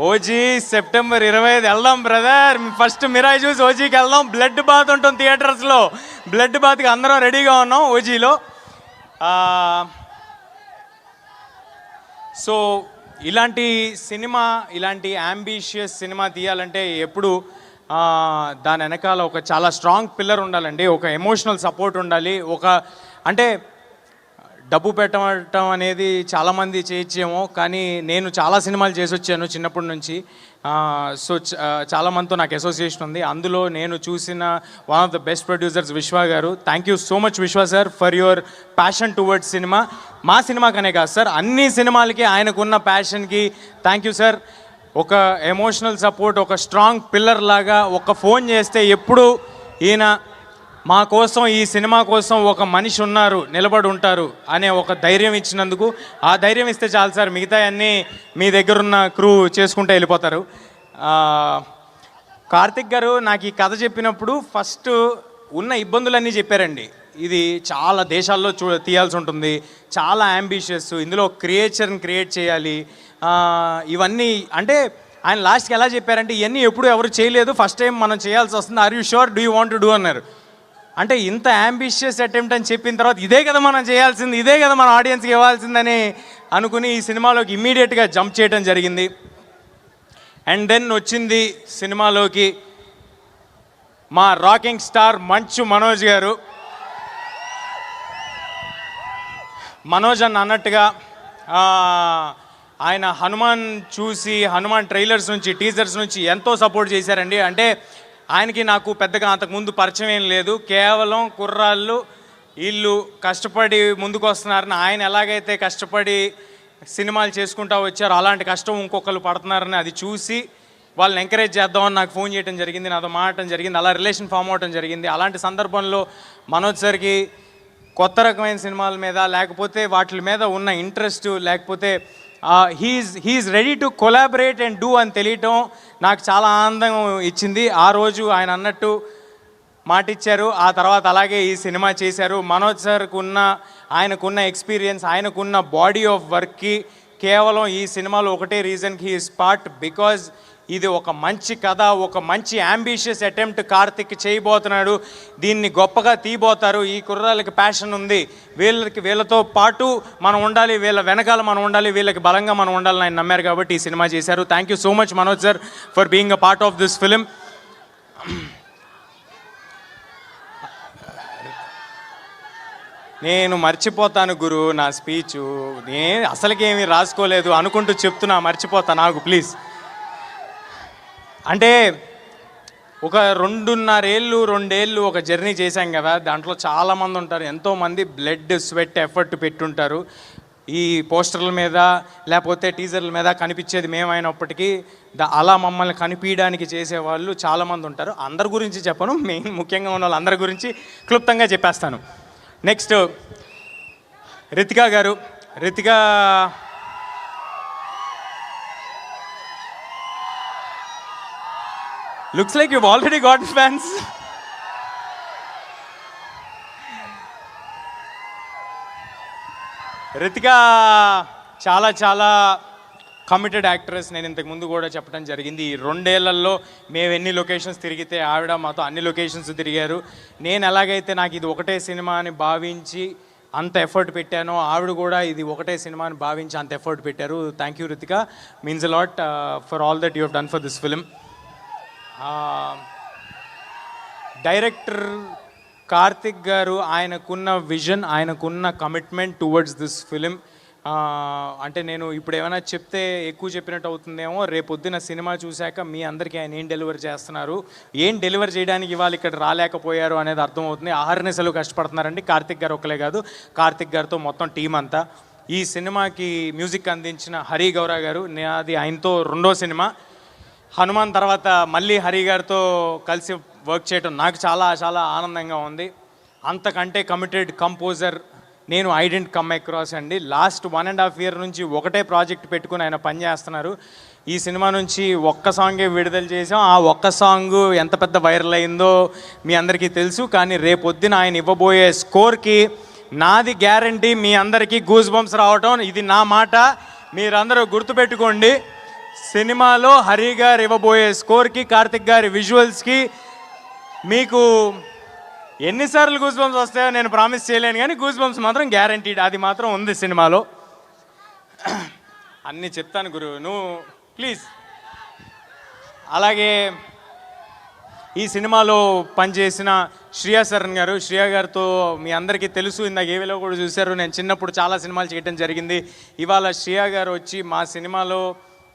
ఓజీ సెప్టెంబర్ 25 వెళ్దాం బ్రదర్. ఫస్ట్ మిరాయి చూసి ఓజీకి వెళ్దాం. బ్లడ్ బాత్ ఉంటుంది థియేటర్స్లో. బ్లడ్ బాత్కి అందరం రెడీగా ఉన్నాం ఓజీలో. సో ఇలాంటి యాంబిషియస్ సినిమా తీయాలంటే ఎప్పుడు దాని వెనకాల ఒక చాలా స్ట్రాంగ్ పిల్లర్ ఉండాలండి, ఒక ఎమోషనల్ సపోర్ట్ ఉండాలి. అంటే డబ్బు పెట్టడం అనేది చాలామంది చేయొచ్చేమో, కానీ నేను చాలా సినిమాలు చేసి వచ్చాను చిన్నప్పటి నుంచి. సో చాలామందితో నాకు అసోసియేషన్ ఉంది. అందులో నేను చూసిన one of the best producers విశ్వ గారు. థ్యాంక్ యూ సో మచ్ విశ్వ sir for your passion towards cinema. మా సినిమాకనే కాదు సార్, అన్ని సినిమాలకి ఆయనకున్న ప్యాషన్కి థ్యాంక్ యూ సార్. ఒక ఎమోషనల్ సపోర్ట్, ఒక స్ట్రాంగ్ పిల్లర్ లాగా, ఒక ఫోన్ చేస్తే ఎప్పుడు ఈయన మా కోసం, ఈ సినిమా కోసం ఒక మనిషి ఉన్నారు, నిలబడి ఉంటారు అనే ఒక ధైర్యం ఇచ్చినందుకు, ఆ ధైర్యం ఇస్తే చాలు సార్, మిగతా అన్నీ మీ దగ్గరున్న క్రూ చేసుకుంటూ వెళ్ళిపోతారు. కార్తిక్ గారు నాకు ఈ కథ చెప్పినప్పుడు ఫస్ట్ ఉన్న ఇబ్బందులన్నీ చెప్పారండి. ఇది చాలా దేశాల్లో తీయాల్సి ఉంటుంది, చాలా యాంబిషియస్, ఇందులో క్రియేచర్ని క్రియేట్ చేయాలి, ఇవన్నీ అంటే ఆయన లాస్ట్కి ఎలా చెప్పారంటే ఇవన్నీ ఎప్పుడు ఎవరు చేయలేదు, ఫస్ట్ టైం మనం చేయాల్సి వస్తుంది, are you sure, do you want to do అన్నారు. అంటే ఇంత అంబిషియస్ అటెంప్ట్ అని చెప్పిన తర్వాత ఇదే కదా మనం చేయాల్సింది, ఇదే కదా మన ఆడియన్స్కి ఇవ్వాల్సిందని అనుకుని ఈ సినిమాలోకి ఇమ్మీడియట్గా జంప్ చేయడం జరిగింది. అండ్ దెన్ వచ్చింది సినిమాలోకి మా రాకింగ్ స్టార్ మంచు మనోజ్ గారు. మనోజ్ అన్న అన్నట్టుగా ఆయన హనుమాన్ చూసి, హనుమాన్ ట్రైలర్స్ నుంచి, టీజర్స్ నుంచి ఎంతో సపోర్ట్ చేశారండి. అంటే ఆయనకి నాకు పెద్దగా అంతకుముందు పరిచయం ఏం లేదు, కేవలం కుర్రాళ్ళు వీళ్ళు కష్టపడి ముందుకు వస్తున్నారని, ఆయన ఎలాగైతే కష్టపడి సినిమాలు చేసుకుంటూ వచ్చారో అలాంటి కష్టం ఇంకొకరు పడుతున్నారని అది చూసి వాళ్ళని ఎంకరేజ్ చేద్దామని నాకు ఫోన్ చేయడం జరిగింది, నాతో మాట్లాడటం జరిగింది, అలా రిలేషన్ ఫామ్ అవడం జరిగింది. అలాంటి సందర్భంలో మనోజ్ సార్కి కొత్త రకమైన సినిమాల మీద, లేకపోతే వాటి మీద ఉన్న ఇంట్రెస్ట్, లేకపోతే he is ready to collaborate and do అని తెలియటం నాకు చాలా ఆనందం ఇచ్చింది. ఆ రోజు ఆయన అన్నట్టు మాట ఇచ్చారు, ఆ తర్వాత అలాగే ఈ సినిమా చేశారు. మనోజ్ సార్కు ఆయనకున్న ఎక్స్పీరియన్స్, ఆయనకున్న బాడీ ఆఫ్ వర్క్కి కేవలం ఈ సినిమాలో ఒకటే రీజన్కి హీ ఈస్ పార్ట్, బికాజ్ ఇది ఒక మంచి కథ, ఒక మంచి అంబిషియస్ అటెంప్ట్ కార్తిక్ చేయబోతున్నాడు, దీన్ని గొప్పగా తీయబోతారు, ఈ కుర్రాళ్ళకి ప్యాషన్ ఉంది, వీళ్ళతో పాటు మనం ఉండాలి, వీళ్ళ వెనకాల మనం ఉండాలి, వీళ్ళకి బలంగా మనం ఉండాలని ఆయన నమ్మారు కాబట్టి ఈ సినిమా చేశారు. Thank you so much Manoj sir for being a part of this film. నేను మర్చిపోతాను గురు నా స్పీచు, నేను అసలుకేమీ రాసుకోలేదు అనుకుంటూ చెప్తున్నా, మర్చిపోతా నాకు ప్లీజ్. అంటే ఒక 2.5 ఏళ్ళు ఒక జర్నీ చేశాం కదా, దాంట్లో చాలామంది ఉంటారు, ఎంతోమంది బ్లడ్ స్వెట్ ఎఫర్ట్ పెట్టుంటారు. ఈ పోస్టర్ల మీద లేకపోతే టీజర్ల మీద కనిపించేది మేమైనప్పటికీ అలా మమ్మల్ని కనిపించడానికి చేసేవాళ్ళు చాలామంది ఉంటారు. అందరి గురించి చెప్పను, మెయిన్ ముఖ్యంగా ఉన్న వాళ్ళందరి గురించి క్లుప్తంగా చెప్పేస్తాను. నెక్స్ట్ రితికా గారు. Ritika looks like you've already got fans. Ritika చాలా చాలా కమిటెడ్ యాక్ట్రెస్. నేను ఇంతకు ముందు కూడా చెప్పడం జరిగింది, ఈ 2 ఏళ్లలో మేము ఎన్ని లొకేషన్స్ తిరిగితే ఆవిడ మాతో అన్ని లొకేషన్స్ తిరిగారు. నేను ఎలాగైతే నాకు ఇది ఒకటే సినిమా అని భావించి అంత ఎఫర్ట్ పెట్టానో, ఆవిడ కూడా ఇది ఒకటే సినిమా అని భావించి అంత ఎఫర్ట్ పెట్టారు. Thank you Ritika, means a lot for all that you have done for this film. Director Karthik గారు, ఆయనకున్న విజన్, ఆయనకున్న కమిట్మెంట్ టువర్డ్స్ దిస్ ఫిలిం, అంటే నేను ఇప్పుడు ఏమైనా చెప్తే ఎక్కువ చెప్పినట్టు అవుతుందేమో, రేపొద్దున సినిమా చూశాక మీ అందరికీ ఆయన ఏం డెలివర్ చేస్తున్నారు, ఏం డెలివర్ చేయడానికి ఇవాళ ఇక్కడ రాలేకపోయారు అనేది అర్థమవుతుంది. ఆహర్నిశలు కష్టపడుతున్నారండి, కార్తిక్ గారు ఒక్కలే కాదు, కార్తిక్ గారితో మొత్తం టీం అంతా. ఈ సినిమాకి మ్యూజిక్ అందించిన హరి గౌరా గారు, అది ఆయనతో 2వ సినిమా. హనుమాన్ తర్వాత మళ్ళీ హరి గారితో కలిసి వర్క్ చేయడం నాకు చాలా చాలా ఆనందంగా ఉంది. అంతకంటే కమిటెడ్ కంపోజర్ నేను ఐ డెంట్ కమ్ అక్రాస్ అండి. లాస్ట్ 1.5 year నుంచి ఒకటే ప్రాజెక్ట్ పెట్టుకుని ఆయన పనిచేస్తున్నారు. ఈ సినిమా నుంచి ఒక్క సాంగే విడుదల చేసాం, ఆ ఒక్క సాంగ్ ఎంత పెద్ద వైరల్ అయిందో మీ అందరికీ తెలుసు. కానీ రేపొద్దున ఆయన ఇవ్వబోయే స్కోర్కి నాది గ్యారంటీ, మీ అందరికీ గూస్ బంప్స్ రావటం ఇది నా మాట, మీరందరూ గుర్తుపెట్టుకోండి. సినిమాలో హరి గారు ఇవ్వబోయే స్కోర్కి, కార్తిక్ గారి విజువల్స్కి మీకు ఎన్నిసార్లు గూస్ బంప్స్ వస్తాయో నేను ప్రామిస్ చేయలేను, కానీ గూస్ బంప్స్ మాత్రం గ్యారంటీడ్, అది మాత్రం ఉంది సినిమాలో. అన్నీ చెప్తాను గురు, నువ్వు ప్లీజ్. అలాగే ఈ సినిమాలో పనిచేసిన శ్రియా శరణ్ గారు, శ్రియా గారితో మీ అందరికీ తెలుసు, ఇందాక ఏవేలో కూడా చూశారు, నేను చిన్నప్పుడు చాలా సినిమాలు చేయడం జరిగింది. ఇవాళ శ్రియా గారు వచ్చి మా సినిమాలో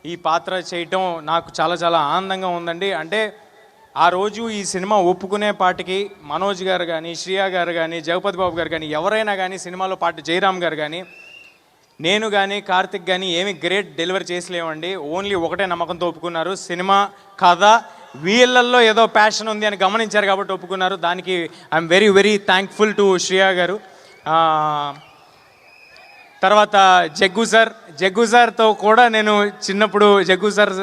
ఈ పాత్ర చేయటం నాకు చాలా చాలా ఆనందంగా ఉందండి. అంటే ఆ రోజు ఈ సినిమా ఒప్పుకునే పాటికి మనోజ్ గారు కానీ, శ్రియా గారు కానీ, జగపతి బాబు గారు కానీ, ఎవరైనా కానీ, సినిమాలో పాటు జయరామ్ గారు కానీ, నేను కానీ, కార్తిక్ కానీ ఏమి గ్రేట్ డెలివరీ చేసలేమండి. ఓన్లీ ఒకటే నమ్మకంతో ఒప్పుకున్నారు, సినిమా కథ వీళ్ళల్లో ఏదో ప్యాషన్ ఉంది అని గమనించారు కాబట్టి ఒప్పుకున్నారు. దానికి I'm very very thankful to Shriya గారు. తర్వాత జగ్గు సార్తో కూడా నేను చిన్నప్పుడు జగ్గు సార్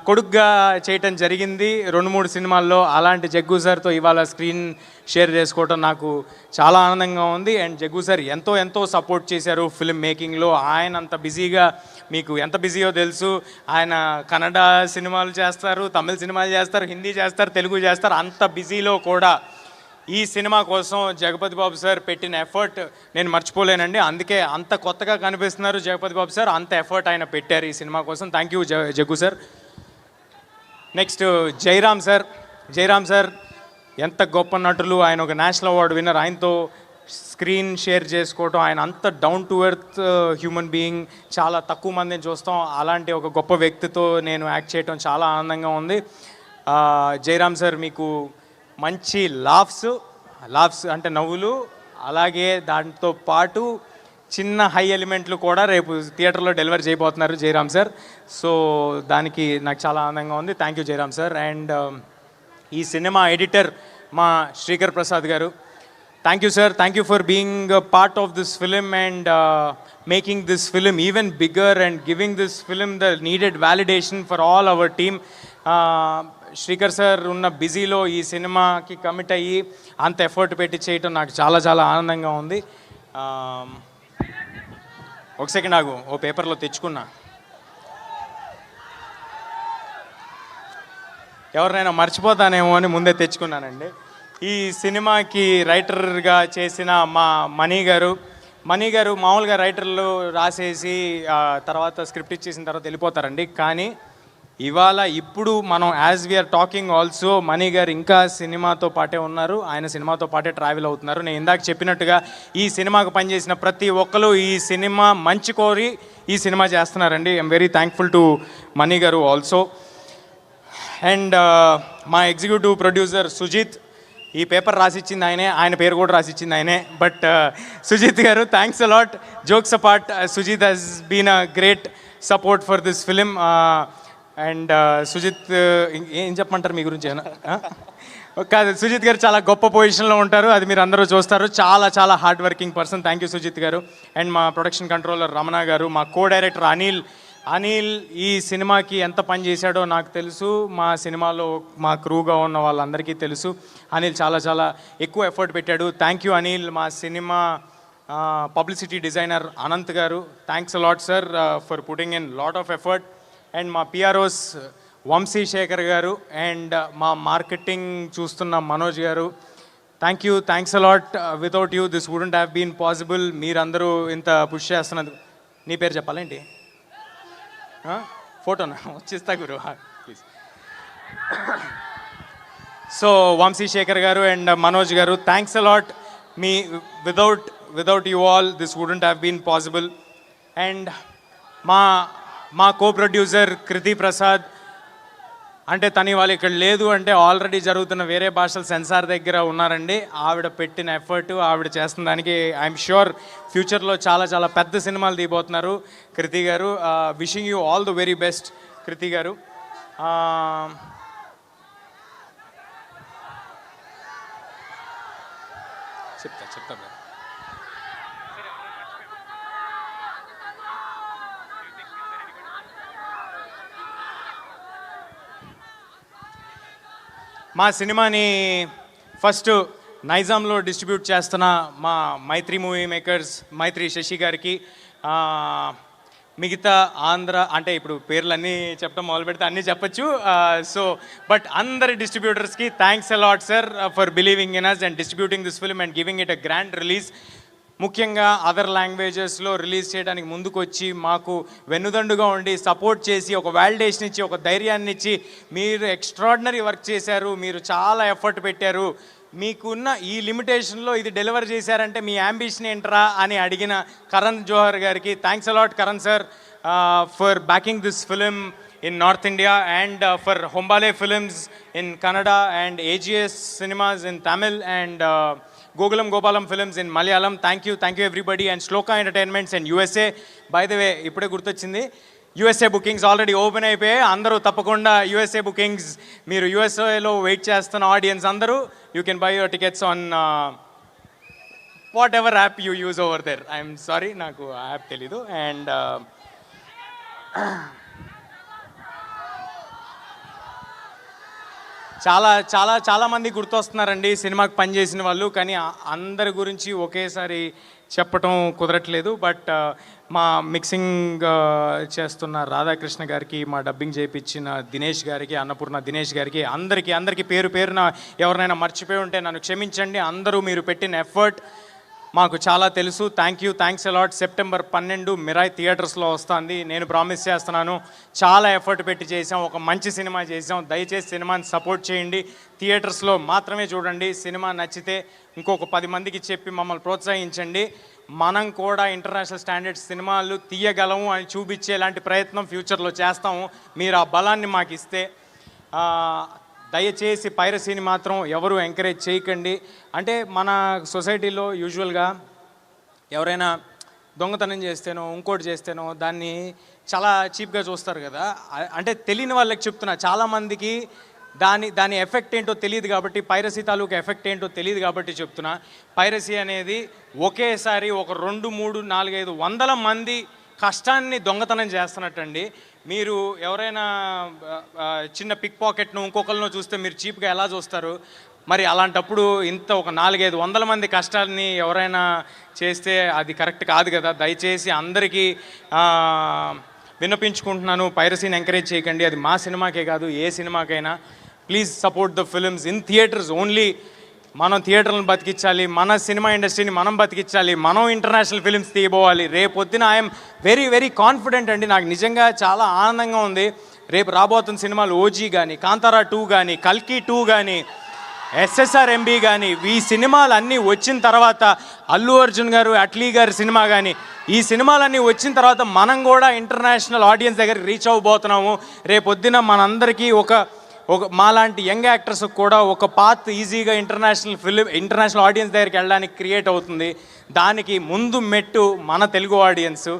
కొడుగ్గా చేయటం జరిగింది 2-3 సినిమాల్లో. అలాంటి జగ్గు సార్తో ఇవాళ స్క్రీన్ షేర్ చేసుకోవటం నాకు చాలా ఆనందంగా ఉంది. అండ్ జగ్గు సార్ ఎంతో సపోర్ట్ చేశారు ఫిల్మ్ మేకింగ్లో. ఆయన అంత బిజీగా, మీకు ఎంత బిజీయో తెలుసు, ఆయన కన్నడ సినిమాలు చేస్తారు, తమిళ సినిమాలు చేస్తారు, హిందీ చేస్తారు, తెలుగు చేస్తారు. అంత బిజీలో కూడా ఈ సినిమా కోసం జగపతి బాబు సార్ పెట్టిన ఎఫర్ట్ నేను మర్చిపోలేనండి. అందుకే అంత కొత్తగా కనిపిస్తున్నారు జగపతి బాబు సార్, అంత ఎఫర్ట్ ఆయన పెట్టారు ఈ సినిమా కోసం. Thank you Jaggu sir. Next Jayaram sir ఎంత గొప్ప నటులు. ఆయన ఒక నేషనల్ అవార్డు విన్నర్. ఆయనతో స్క్రీన్ షేర్ చేసుకోవటం, ఆయన అంత down to earth human being, చాలా తక్కువ మందిని చూస్తాం. అలాంటి ఒక గొప్ప వ్యక్తితో నేను యాక్ట్ చేయటం చాలా ఆనందంగా ఉంది. జయరామ్ సార్ మీకు మంచి లాఫ్స్ అంటే నవ్వులు, అలాగే దాంతో పాటు చిన్న హై ఎలిమెంట్లు కూడా రేపు థియేటర్లో డెలివరీ చేయబోతున్నారు జయరామ్ సార్. సో దానికి నాకు చాలా ఆనందంగా ఉంది. Thank you Jayaram sir. And ఈ సినిమా ఎడిటర్ మా శ్రీకర్ ప్రసాద్ గారు, thank you sir. Thank you for being part of this film and making this film even bigger and giving this film the needed validation for all our team. Srikar sir ఉన్న బిజీలో ఈ సినిమాకి కమిట్ అయ్యి అంత ఎఫర్ట్ పెట్టి చేయటం నాకు చాలా ఆనందంగా ఉంది. ఒక సెకండ్ ఆగు, ఓ పేపర్లో తెచ్చుకున్నా. ఎవరినైనా మర్చిపోతానేమో అని ముందే తెచ్చుకున్నానండి. ఈ సినిమాకి రైటర్గా చేసిన మా మణి గారు మామూలుగా రైటర్లు రాసేసి తర్వాత స్క్రిప్ట్ ఇచ్చేసిన తర్వాత వెళ్ళిపోతారండి. కానీ ఇప్పుడు మనం యాజ్ వీఆర్ టాకింగ్ ఆల్సో మణి గారు ఇంకా సినిమాతో పాటే ఉన్నారు. ఆయన సినిమాతో పాటే ట్రావెల్ అవుతున్నారు. నేను ఇందాక చెప్పినట్టుగా ఈ సినిమాకు పనిచేసిన ప్రతి ఒక్కరు ఈ సినిమా మంచి కోరి ఈ సినిమా చేస్తున్నారండి. ఐఎమ్ వెరీ థ్యాంక్ఫుల్ టు మణి గారు ఆల్సో. అండ్ మా ఎగ్జిక్యూటివ్ ప్రొడ్యూసర్ సుజిత్, ఈ పేపర్ రాసిచ్చింది ఆయనే, ఆయన పేరు కూడా రాసిచ్చింది ఆయనే. బట్ సుజిత్ గారు, thanks a lot. Jokes apart, Sujith has been a great support for this film. And Sujith ఏం చెప్పమంటారు మీ గురించి? కాదు, సుజిత్ గారు చాలా గొప్ప పొజిషన్లో ఉంటారు, అది మీరు అందరూ చూస్తారు. చాలా hard working person. Thank you Sujith గారు. అండ్ మా ప్రొడక్షన్ కంట్రోలర్ రమణ గారు, మా కో డైరెక్టర్ అనిల్ ఈ సినిమాకి ఎంత పని చేశాడో నాకు తెలుసు. మా సినిమాలో మా క్రూగా ఉన్న వాళ్ళందరికీ తెలుసు. అనిల్ చాలా ఎక్కువ ఎఫర్ట్ పెట్టాడు. Thank you Anil. మా సినిమా పబ్లిసిటీ డిజైనర్ అనంత్ గారు, thanks a lot sir for putting in lot of effort. And మా పిఆర్ఓస్ వంశీ శేఖర్ గారు అండ్ మా మార్కెటింగ్ చూస్తున్న మనోజ్ గారు, thanks a lot. Without you this wouldn't have been possible. మీరందరూ ఇంత పుష్ చేస్తున్నది. నీ పేరు చెప్పాలేంటి? ఫోటోనా వచ్చిస్తా గురు ప్లీజ్. సో వంశీ శేఖర్ గారు అండ్ మనోజ్ గారు, థ్యాంక్స్ అలాట్. మీ without you all this wouldn't have been possible. And మా కో ప్రొడ్యూసర్ కృతి ప్రసాద్, అంటే తను ఇవాళ ఇక్కడ లేదు అంటే ఆల్రెడీ జరుగుతున్న వేరే భాషల సెన్సార్ దగ్గర ఉన్నారండి. ఆవిడ పెట్టిన ఎఫర్ట్, ఆవిడ చేస్తున్న దానికి ఐఎమ్ ష్యూర్ ఫ్యూచర్లో చాలా పెద్ద సినిమాలు తీయబోతున్నారు కృతి గారు. Wishing you all the very best Kriti గారు. చెప్తా మా సినిమాని ఫస్ట్ నైజాంలో డిస్ట్రిబ్యూట్ చేస్తున్న మా మైత్రి మూవీ మేకర్స్, మైత్రి శశి గారికి, మిగతా ఆంధ్ర అంటే ఇప్పుడు పేర్లన్నీ చెప్పడం మొదలు పెడితే అన్నీ చెప్పచ్చు. సో బట్ అందరి డిస్ట్రిబ్యూటర్స్కి thanks a lot sir for believing in us and distributing this film and giving it a grand release. ముఖ్యంగా అదర్ లాంగ్వేజెస్లో రిలీజ్ చేయడానికి ముందుకు వచ్చి మాకు వెన్నుదండుగా ఉండి సపోర్ట్ చేసి ఒక వ్యాలిడేషన్ ఇచ్చి ఒక ధైర్యాన్ని ఇచ్చి మీరు ఎక్స్ట్రాడినరీ వర్క్ చేశారు, మీరు చాలా ఎఫర్ట్ పెట్టారు, మీకున్న ఈ లిమిటేషన్లో ఇది డెలివర్ చేశారంటే మీ యాంబిషన్ ఏంట్రా అని అడిగిన కరణ్ జోహర్ గారికి thanks a lot Karan sir for backing this film in North India and for Hombale Films in Kannada and AGS Cinemas in Tamil and Gokulam Gopalam Films in Malayalam. Thank you everybody and Shloka Entertainments and USA. By the way, ipude gurtochindi USA bookings already open అయిపోయాయి. అందరూ తప్పకుండా USA bookings మీరు USA లో వెయిట్ చేస్తున్న ఆడియన్స్ అందరూ you can buy your tickets on what ever app you use over there. I'm sorry, నాకు ఆ యాప్ తెలీదు. అండ్ చాలా చాలా చాలామంది గుర్తొస్తున్నారండి సినిమాకి పనిచేసిన వాళ్ళు, కానీ అందరి గురించి ఒకేసారి చెప్పటం కుదరట్లేదు. బట్ మా మిక్సింగ్ చేస్తున్న రాధాకృష్ణ గారికి, మా డబ్బింగ్ చేయించిన దినేష్ గారికి, అన్నపూర్ణ దినేష్ గారికి, అందరికీ పేరు పేరున ఎవరినైనా మర్చిపోయి ఉంటే నన్ను క్షమించండి. అందరూ మీరు పెట్టిన ఎఫర్ట్ మాకు చాలా తెలుసు. Thanks a lot. సెప్టెంబర్ 12 మిరాయ్ థియేటర్స్లో వస్తుంది. నేను ప్రామిస్ చేస్తున్నాను, చాలా ఎఫర్ట్ పెట్టి చేసాం, ఒక మంచి సినిమా చేసాం. దయచేసి సినిమాని సపోర్ట్ చేయండి, థియేటర్స్లో మాత్రమే చూడండి. సినిమా నచ్చితే ఇంకొక 10 మందికి చెప్పి మమ్మల్ని ప్రోత్సహించండి. మనం కూడా ఇంటర్నేషనల్ స్టాండర్డ్స్ సినిమాలు తీయగలము అని చూపించేలాంటి ప్రయత్నం ఫ్యూచర్లో చేస్తాము. మీరు ఆ బలాన్ని మాకు ఇస్తే. దయచేసి పైరసీని మాత్రం ఎవరు ఎంకరేజ్ చేయకండి. అంటే మన సొసైటీలో యూజువల్గా ఎవరైనా దొంగతనం చేస్తేనో ఇంకోటి చేస్తేనో దాన్ని చాలా చీప్గా చూస్తారు కదా. అంటే తెలియని వాళ్ళకి చెప్తున్నా, చాలామందికి దాని ఎఫెక్ట్ ఏంటో తెలియదు కాబట్టి, పైరసీ తాలూకు ఎఫెక్ట్ ఏంటో తెలియదు కాబట్టి చెప్తున్నా. పైరసీ అనేది ఒకేసారి ఒక 2, 3, 4, 5 వందల మంది కష్టాన్ని దొంగతనం చేస్తున్నట్టండి. మీరు ఎవరైనా చిన్న పిక్ పాకెట్ను ఇంకొకరినో చూస్తే మీరు చీప్గా ఎలా చూస్తారు? మరి అలాంటప్పుడు ఇంత ఒక 4-5 వందల మంది కష్టాన్ని ఎవరైనా చేస్తే అది కరెక్ట్ కాదు కదా. దయచేసి అందరికీ విన్నపించుకుంటున్నాను, పైరసీని ఎంకరేజ్ చేయకండి. అది మా సినిమాకే కాదు, ఏ సినిమాకైనా. Please support the films in theatres only. మనం థియేటర్లను బతికించాలి, మన సినిమా ఇండస్ట్రీని మనం బతికించాలి, మనం ఇంటర్నేషనల్ ఫిల్మ్స్ తీయబోవాలి. రేపొద్దున ఐఎమ్ వెరీ కాన్ఫిడెంట్ అండి. నాకు నిజంగా చాలా ఆనందంగా ఉంది. రేపు రాబోతున్న సినిమాలు ఓజీ కానీ, కాంతారా 2 కానీ, కల్కి 2 కానీ, SSRMB కానీ, ఈ సినిమాలు అన్నీ వచ్చిన తర్వాత, అల్లు అర్జున్ గారు, అట్లీ గారి సినిమా కానీ, ఈ సినిమాలన్నీ వచ్చిన తర్వాత మనం కూడా ఇంటర్నేషనల్ ఆడియన్స్ దగ్గరికి రీచ్ అవ్వబోతున్నాము. రేపొద్దున మనందరికీ ఒక మాలాంటి యంగ్ యాక్టర్స్ కూడా ఒక పాత్ ఈజీగా ఇంటర్నేషనల్ ఆడియన్స్ దగ్గరికి వెళ్ళడానికి క్రియేట్ అవుతుంది. దానికి ముందు మెట్టు మన తెలుగు ఆడియన్స్,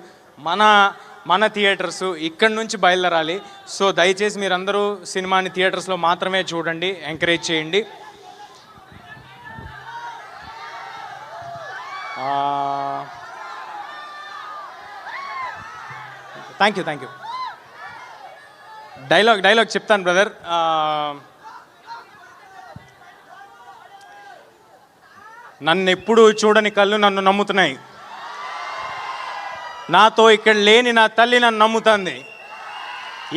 మన థియేటర్స్ ఇక్కడి నుంచి బయలుదేరాలి. సో దయచేసి మీరందరూ సినిమాని థియేటర్స్లో మాత్రమే చూడండి, ఎంకరేజ్ చేయండి. Thank you. డైలాగ్ చెప్తాను బ్రదర్. నన్ను ఎప్పుడు చూడని కళ్ళు నన్ను నమ్ముతున్నాయి. నాతో ఇక్కడ లేని నా తల్లి నన్ను నమ్ముతుంది.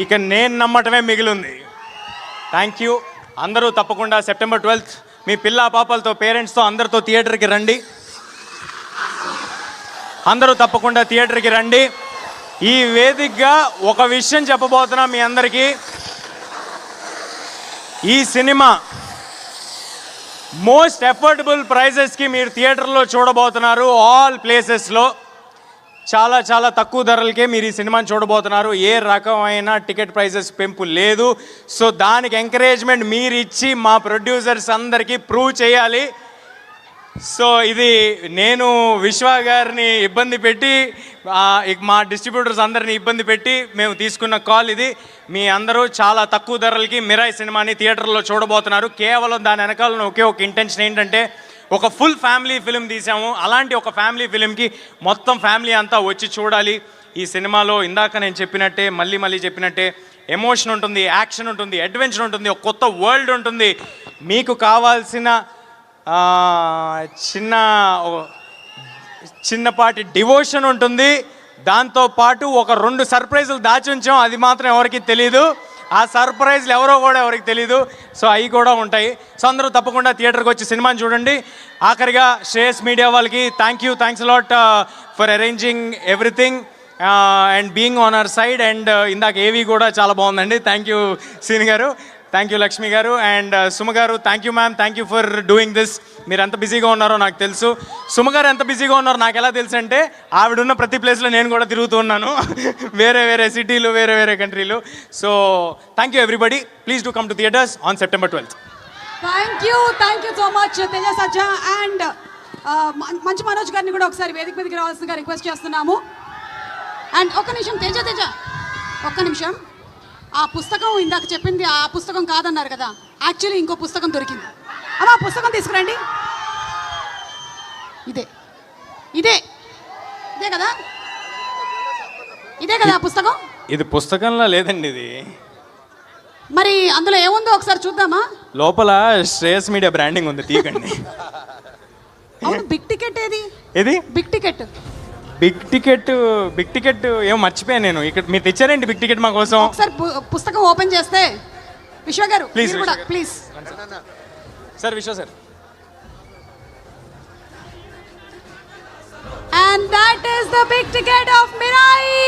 ఇక నేను నమ్మటమే మిగిలింది. Thank you. అందరూ తప్పకుండా సెప్టెంబర్ 12 మీ పిల్ల పాపలతో, పేరెంట్స్తో అందరితో థియేటర్కి రండి. అందరూ తప్పకుండా థియేటర్కి రండి. ఈ వేదికగా ఒక విషయం చెప్పబోతున్నా మీ అందరికీ. ఈ సినిమా మోస్ట్ అఫోర్డబుల్ ప్రైజెస్కి మీరు థియేటర్లో చూడబోతున్నారు. ఆల్ ప్లేసెస్లో చాలా తక్కువ ధరలకే మీరు ఈ సినిమాని చూడబోతున్నారు. ఏ రకమైన టికెట్ ప్రైజెస్ పెంపు లేదు. సో దానికి ఎంకరేజ్మెంట్ మీరు ఇచ్చి మా ప్రొడ్యూసర్స్ అందరికీ ప్రూవ్ చేయాలి. సో ఇది నేను విశ్వ గారిని ఇబ్బంది పెట్టి, మా డిస్ట్రిబ్యూటర్స్ అందరిని ఇబ్బంది పెట్టి మేము తీసుకున్న కాల్ ఇది. మీ అందరూ చాలా తక్కువ ధరలకి మిరాయ్ సినిమాని థియేటర్లో చూడబోతున్నారు. కేవలం దాని వెనకాల ఒకే ఒక ఇంటెన్షన్ ఏంటంటే, ఒక ఫుల్ ఫ్యామిలీ ఫిల్మ్ తీసాము. అలాంటి ఒక ఫ్యామిలీ ఫిల్మ్కి మొత్తం ఫ్యామిలీ అంతా వచ్చి చూడాలి. ఈ సినిమాలో ఇందాక నేను చెప్పినట్టే, మళ్ళీ చెప్పినట్టే, ఎమోషన్ ఉంటుంది, యాక్షన్ ఉంటుంది, అడ్వెంచర్ ఉంటుంది, ఒక కొత్త వరల్డ్ ఉంటుంది. మీకు కావాల్సిన చిన్నపాటి డివోషన్ ఉంటుంది. దాంతోపాటు ఒక 2 సర్ప్రైజులు దాచి ఉంచాం, అది మాత్రం ఎవరికి తెలీదు. ఆ సర్ప్రైజ్లు ఎవరో కూడా ఎవరికి తెలీదు. సో అవి కూడా ఉంటాయి. సో అందరూ తప్పకుండా థియేటర్కి వచ్చి సినిమాని చూడండి. ఆఖరిగా శ్రేయస్ మీడియా వాళ్ళకి thanks a lot for arranging everything and being on our side. And ఇందాక ఏవి కూడా చాలా బాగుందండి. థ్యాంక్ యూ సీని గారు, థ్యాంక్ యూ లక్ష్మి గారు, అండ్ సుమ గారు. Thank you ma'am, thank you for doing this. మీరు ఎంత బిజీగా ఉన్నారో నాకు తెలుసు. సుమ గారు ఎంత బిజీగా ఉన్నారో నాకు ఎలా తెలుసు అంటే, ఆవిడున్న ప్రతి ప్లేస్లో నేను కూడా తిరుగుతూ ఉన్నాను, వేరే సిటీలు, వేరే కంట్రీలు. So thank you everybody. Please do come to theatres on September 12th. Thank you so much Teja Sajja and మంచి మనోజ్ గారిని కూడా ఒకసారి వేదిక మీదకి రావాల్సిందిగా రిక్వెస్ట్ చేస్తున్నాము. అండ్ ఒక్క నిమిషం తేజ ఒక్క నిమిషం. ఆ పుస్తకం ఇందాక చెప్పింది ఆ పుస్తకం కాదన్నారు కదా, యాక్చువల్లీ ఇంకో పుస్తకం దొరికింది. అమ్మా పుస్తకం తీసుకురండి. ఇదే ఇదే ఇదే కదా ఇదే కదా ఆ పుస్తకం. ఇది పుస్తకంలో లేదండి, ఇది మరి అందులో ఏముందో ఒకసారి చూద్దామా? లోపల శ్రేయస్ మీడియా బ్రాండింగ్ ఉంది, తీయకండి. అవును, బిగ్ టికెట్ ఏది? ఇది బిగ్ టికెట్. బిగ్ టికెట్ ఏమో మర్చిపోయాను నేను. ఇక్కడ మీరు తెచ్చారేంటి బిగ్ టికెట్ మా కోసం? ఒకసారి పుస్తకం ఓపెన్ చేస్తే విశ్వ గారు Please, మీరు కూడా విశ్వ గారు. Please. Sir Vishwa sir. And that is the big ticket of Mirai.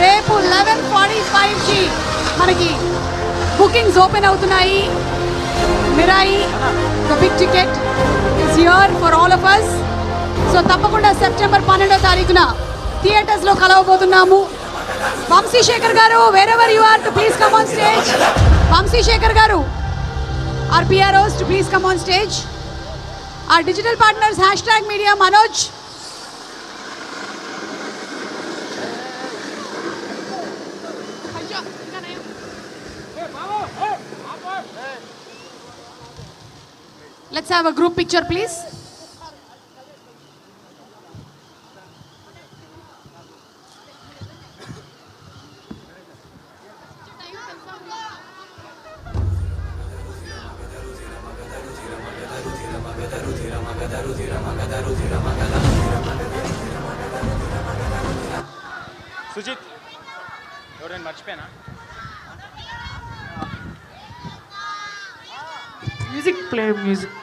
రేపు 11:45 కి మనకి బుకింగ్స్ ఓపెన్ అవుతున్నాయి. Mirai the big ticket is here for all of us. So తప్పకుండా సెప్టెంబర్ 12వ తారీఖున థియేటర్స్ లో కలవబోతున్నాము. వంశీశేఖర్ గారు, wherever you are too please come on stage. Vamsi Sekhar గారు, our PROs to please come on stage. Our digital partners #media Manoj. Let's have a group picture please. Sujith, ఎవరైనా మర్చిపోయానా? Music play music